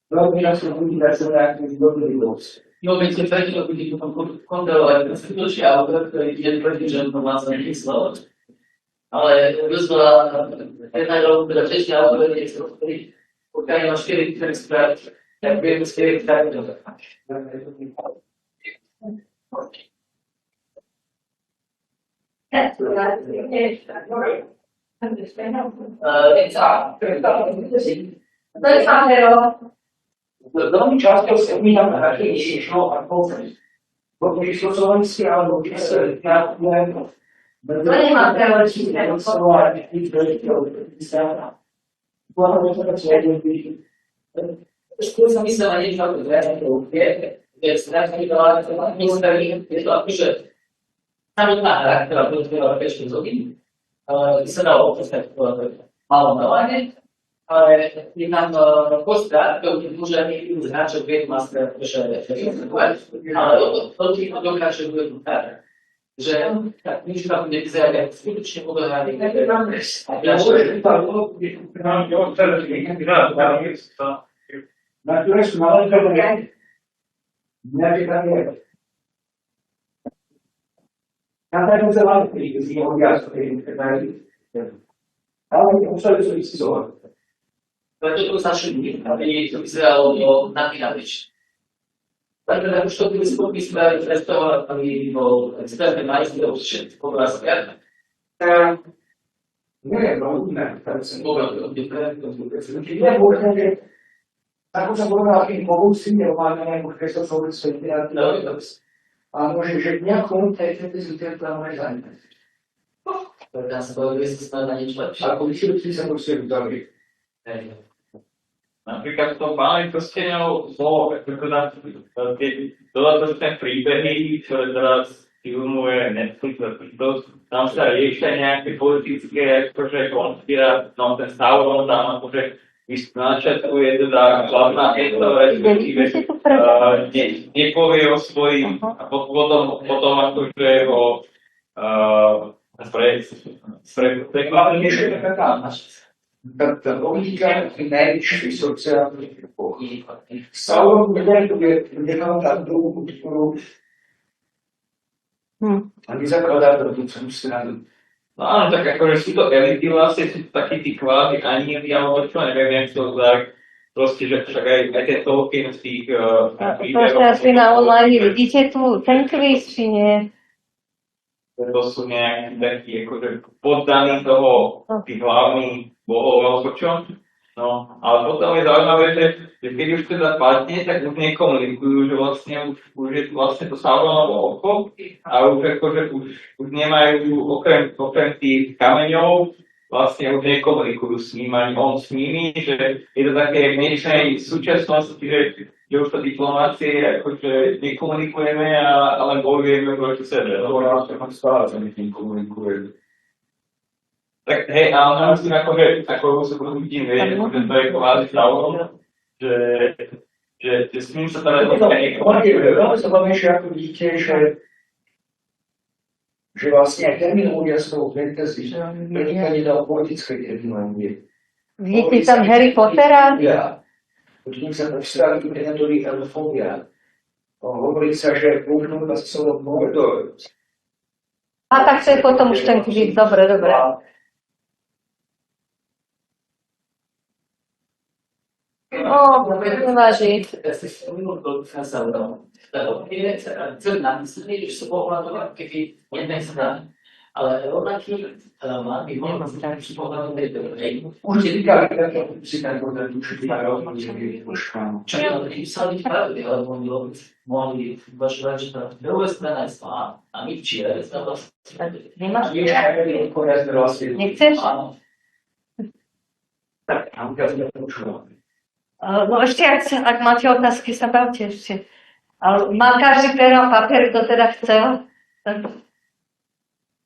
veľmi raz som ľudí dať sa nejaký dobrý los. Jo, veď si prečo budí potom kontrolovať skutočne autor, ktorý je proti, že to má sa nemyslel. Ale vyzvala jedna rok, teda čeští autor, ktorý pokiaľ má 4 krát, tak budeme 4 krát Veľmi často spomínam na také niečo ako po slovenský alebo čísle krátne. nemá preložiť. Skôr som myslel na niečo ako je strašne veľa mystery, je to akože samotná hra, ktorá pozbiera 5-6 hodín, by sa dalo opísať malo meláne, ale je tam kostra, ktorú môže niekým z hráčov Greatmaster ale to tým dokáže uvedúť tak, že nič tam bude vyzerať ako skutočne odohraný. Na ktoré sú nalepené nejaké také Cantar se lá frio, assim, olhar para ele, ale museli sú ísť zohľad. Preto to začali, aby to vyzeralo napínavejšie. Takže už to by sme spraviť bez toho, aby bol expertný majster všetko obrázky. Nie, no ne, tak som Povedal, nie možno, že ako som povedal, akým pokusím, je máme nejakú kresovú svetina, a môže, že nejakom tej fantasy to môže zaujímať. Dá sa povedať, že sa snad na niečo lepšie. Ako vyšľujúci sa musí udali. Napríklad v tom Pánovi prsteňov bolo teda tie dodatočné príbehy, ktoré teraz filmuje Netflix, tam sa riešia nejaké politické akože konspira, no ten Sauron tam akože na začiatku je teda hlavná hesla, respektíve nepovie o svojich a potom akože ho prekladne. Tá logika je najvyšší sociálny epoch. Sauron nechal tam druhú kultúru a nezakladá to tú stranu. No áno, tak akože sú to elity vlastne, sú to takí tí kvázi anieli, alebo čo, neviem, jak to tak, proste, že však aj ten Tolkien z tých Proste asi na online vidíte tu ten quiz, či nie? To sú nejakí takí, akože poddaní toho, tých hlavných bohov, alebo čo. No, ale potom je zaujímavé, že keď už teda padne, tak už nekomunikujú, že vlastne už je vlastne to Sauronovo oko a už akože už nemajú okrem tých kameňov, vlastne už nekomunikujú s ním, ani on s nimi, že je to také v dnešnej súčasnosti, že už to diplomácie akože nekomunikujeme, ale bojujeme proti sebe. To nás tam stále sa nikým komunikuje. Tak hej, ale myslím ako sa to vidím, že to je kvázi Sauron, že s ním sa teda Veľmi sa bavnejšie, ako vidíte, že vlastne aj terminológia z toho fantasy prenika nedal politickej terminológie. Vidíte tam Harry Pottera? Ja. Potom sa povstali metódy elfovia. Hovorí sa, že možno vás celé Mordor. A tak to je potom už ten quiz, dobre. Neváži. Ja si spomínal do Sauron. Celý námyslný, že sa pohľadol keby jednej strany. Ale rovnaký má by mohol byť z pohľadu tej Určite říkali, že si tam povedať už čo je ale písali pravdy, alebo mohli uvažovať, že tá druhá strana je zlá a my v Číle sme vlastne... Nemáš? vlastne. Nechceš? Áno. Tak, tam ja to počúvam. No ešte, ak máte otázky, sa bavte ešte. Ale má každý pero a papier, kto teda chcel? Tak.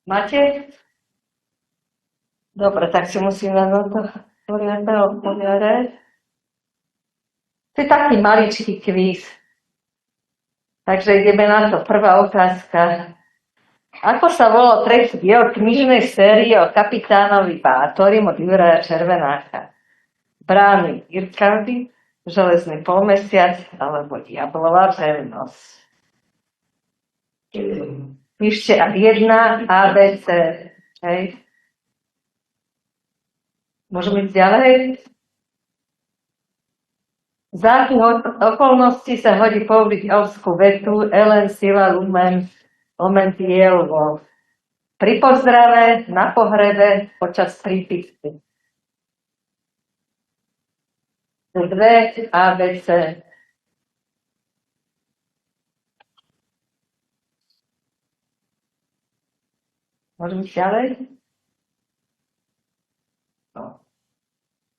Máte? Dobre, tak si musíme na to poriadne odpovedať. To je taký maličký kvíz. Takže ideme na to. Prvá otázka. Ako sa volal tretí diel knižnej série o kapitánovi Bátorim od Juraja Červenáka? Brány Irkandy, Železný polmesiac alebo Diablová pevnosť? Píšte A1, ABC. Hej. Môžeme ísť ďalej? Za akých okolností sa hodí použiť ovskú vetu Ellen Sila Lumen Dielvo? Pri pozdrave, na pohrebe, počas prípisky. Dve ABC. Môžeme ísť ďalej?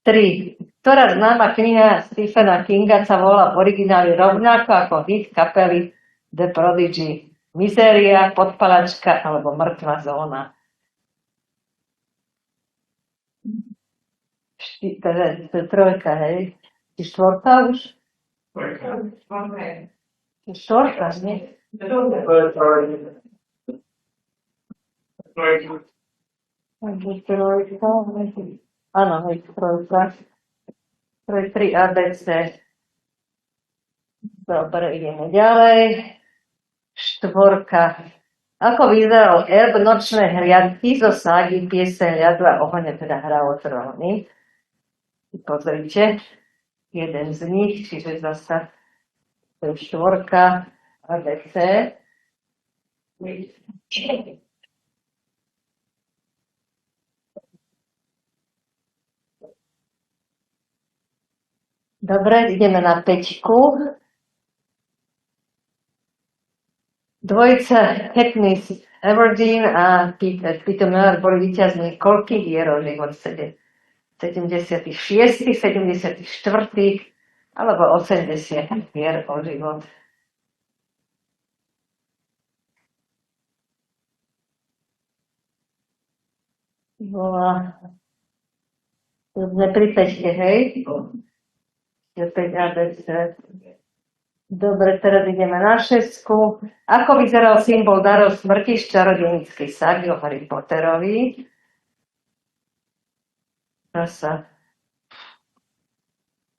3. Ktorá známa kniha Stephena Kinga sa volá v origináli rovnako ako hit kapely The Prodigy? Mizéria, Podpalačka alebo Mŕtva zóna? To je trojka, hej? Ty štvorka už? Ty štvorka, nie? Trojka. Áno, hej, trojka. 3 ABC. Dobre, ideme ďalej. Štvorka. Ako vyzeral erb Nočné hliadky zo ságy Pieseň ľadu a oheň, teda Hra o tróny? Pozrite, jeden z nich, čiže zasa to je štvorka ABC. Dobre, ideme na 5. Dvojica Katniss Everdeen a Peter Miller boli víťazní koľkých hier o život? 76., 74. alebo 80 hier o život? Bola pri 5, hej? Je 5 ABC. Dobre, teraz ideme na 6. Ako vyzeral symbol darov smrti z čarodejníckej ságy o Harry Potterovi? Zasa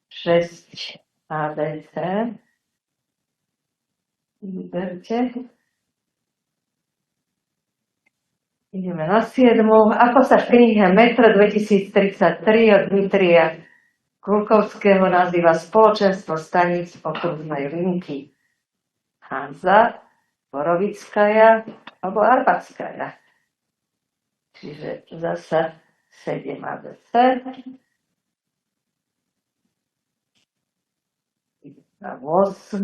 6 ABC. Vyberte. Ideme na 7. Ako sa v knihe Metro 2033 od Dmitrija Kulkovského nazýva spoločenstvo staníc okružnej linky? Hanza, Borovickaja alebo Arbatskaja? Čiže zasa 7 ABC. Na 8.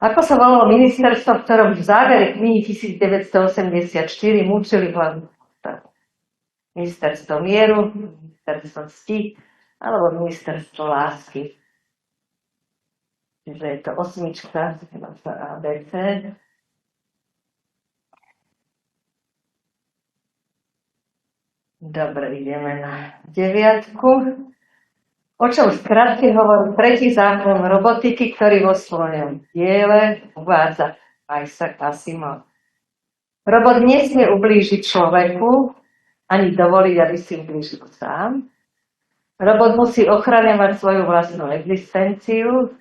Ako sa volalo ministerstvo, v ktorom v závere knihy 1984 mučili hlavnú postavu? Ministerstvo mieru, ministerstvo cti alebo ministerstvo lásky? Čiže je to 8, ABC. Dobre, ideme na 9. O čom v skratke hovorí tretí zákon robotiky, ktorý vo svojom diele uvádza Isaac Asimov? Robot nesmie ublížiť človeku, ani dovoliť, aby si ublížil sám. Robot musí ochraňovať svoju vlastnú existenciu.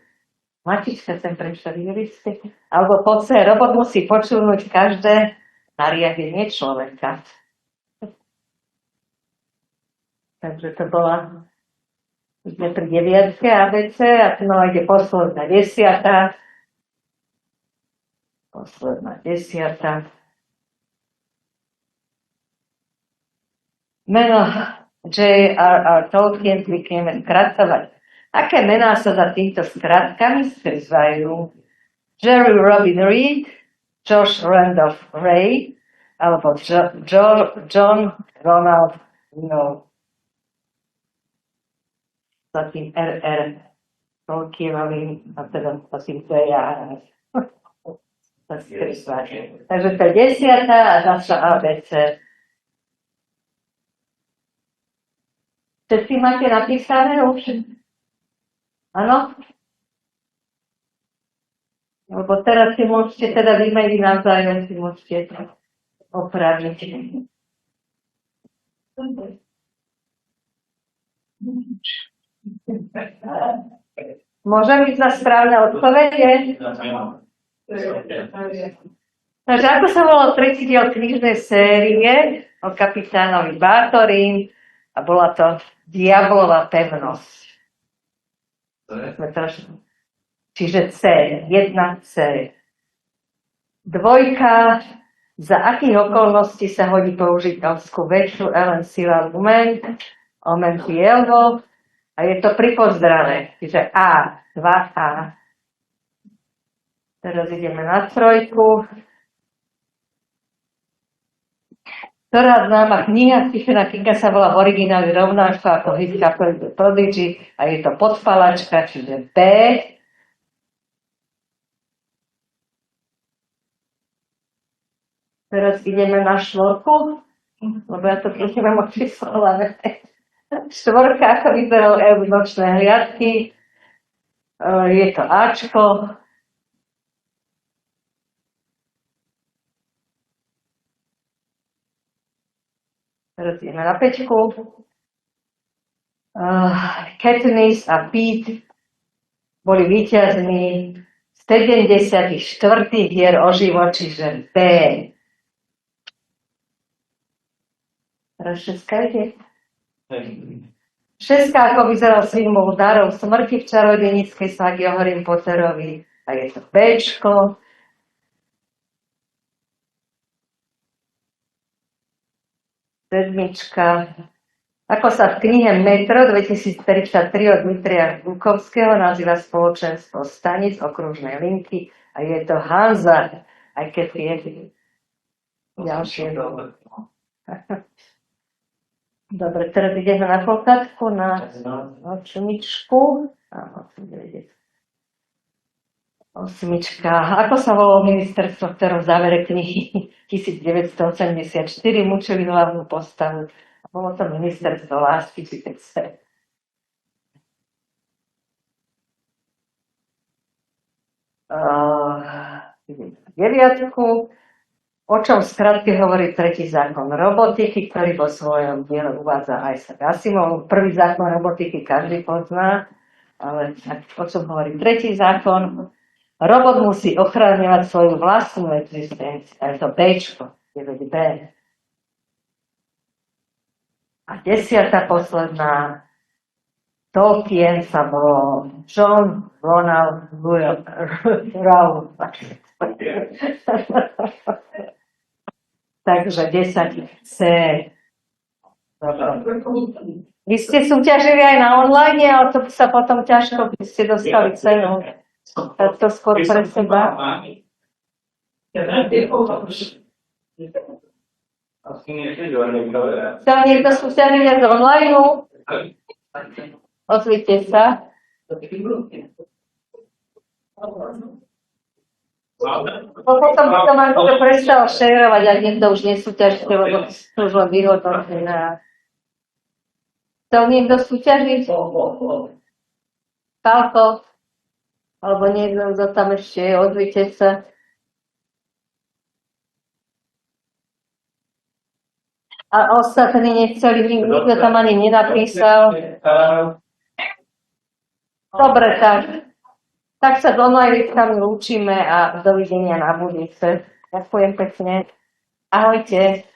Matička sem prečítali listy. Alebo po C, robot musí počúvnuť každé nariadenie človeka. Takže to bola sme pri 9 ABC a no ide posledná 10. Posledná 10. Meno J.R.R. Tolkien zvykneme skracovať. Aké mená sa za týmto skratkami skrývajú? Jerry Robin Reed, Josh Randolph Ray alebo John Ronald Noel. Za tým R.R. Tolkienovým, a teda asi to je ja. Takže to je 10. a naša ABC. Všetci máte napísané už? Áno? Lebo teraz si môžete teda vymeniť navzájom, si môžete opraviť. Môžem ísť na správne odpovede? Takže ako sa volal tretí diel knižnej série o kapitánovi Bátorim a bola to Diablova pevnosť. Čiže C, 1C. Dvojka, za akých okolností sa hodí použiť elskú väčšu Ellen Sila Lumen, Omen Fielvo, a je to pri pozdrave, čiže A, 2A. Teraz ideme na trojku. Ktorá známa kniha Stephena Kinga sa volá v origináli rovnako ako His Capital Prodigy a je to Podpalačka, čiže B. Teraz ideme na štvorku, lebo ja to prosím mám očíslované. Štvorka, ako vyzeral EU nočné hliadky. Je to Ačko. Teraz ideme na päťku. Katniss a Pete boli víťazní 74 hier o život, čiže B. Teraz šestka ide. Šestka, ako vyzeral s filmov Darov smrti v čarodejníckej ságy o Harry Potterovi. A je to Bčko. Sedmička. Ako sa v knihe Metro 2033 od Dmitrija Glukovského nazýva spoločenstvo stanic okružnej linky a je to Hanza, aj keď je ďalšie. Dobre, teraz ideme na polkátku, na osmičku. Osmička. Ako sa volalo ministerstvo, v ktorom v závere knihy 1984 mučili hlavnú postavu? Bolo to ministerstvo lásky, či tak sa. Deviatku. O čom v skratke hovorí tretí zákon robotiky, ktorý vo svojom diele uvádza Isaac Asimov. Prvý zákon robotiky každý pozná, ale o čom hovorí tretí zákon? Robot musí ochraňovať svoju vlastnú existenciu. A je to Bčko, 9B. A desiata posledná. Tolkien sa bol John Ronald Rowell. Takže 10C. Vy ste súťažili aj na online, ale to sa potom ťažko, by ste dostali cenu. Tak to skôr pre seba. Chcel niekto súťažiť aj z online? Ozvite sa. Potom by to mám to prestal šerovať, ak niekto už nesúťaží, lebo to už len vyhodnotené. Chcel niekto súťažiť? Pálko? Alebo niekto, kto tam ešte je, ozvite sa. A ostatní nechceli, nikto tam ani nenapísal. Dobre, tak sa s online lúčime a dovidenia na budúce. Ďakujem pekne. Ahojte.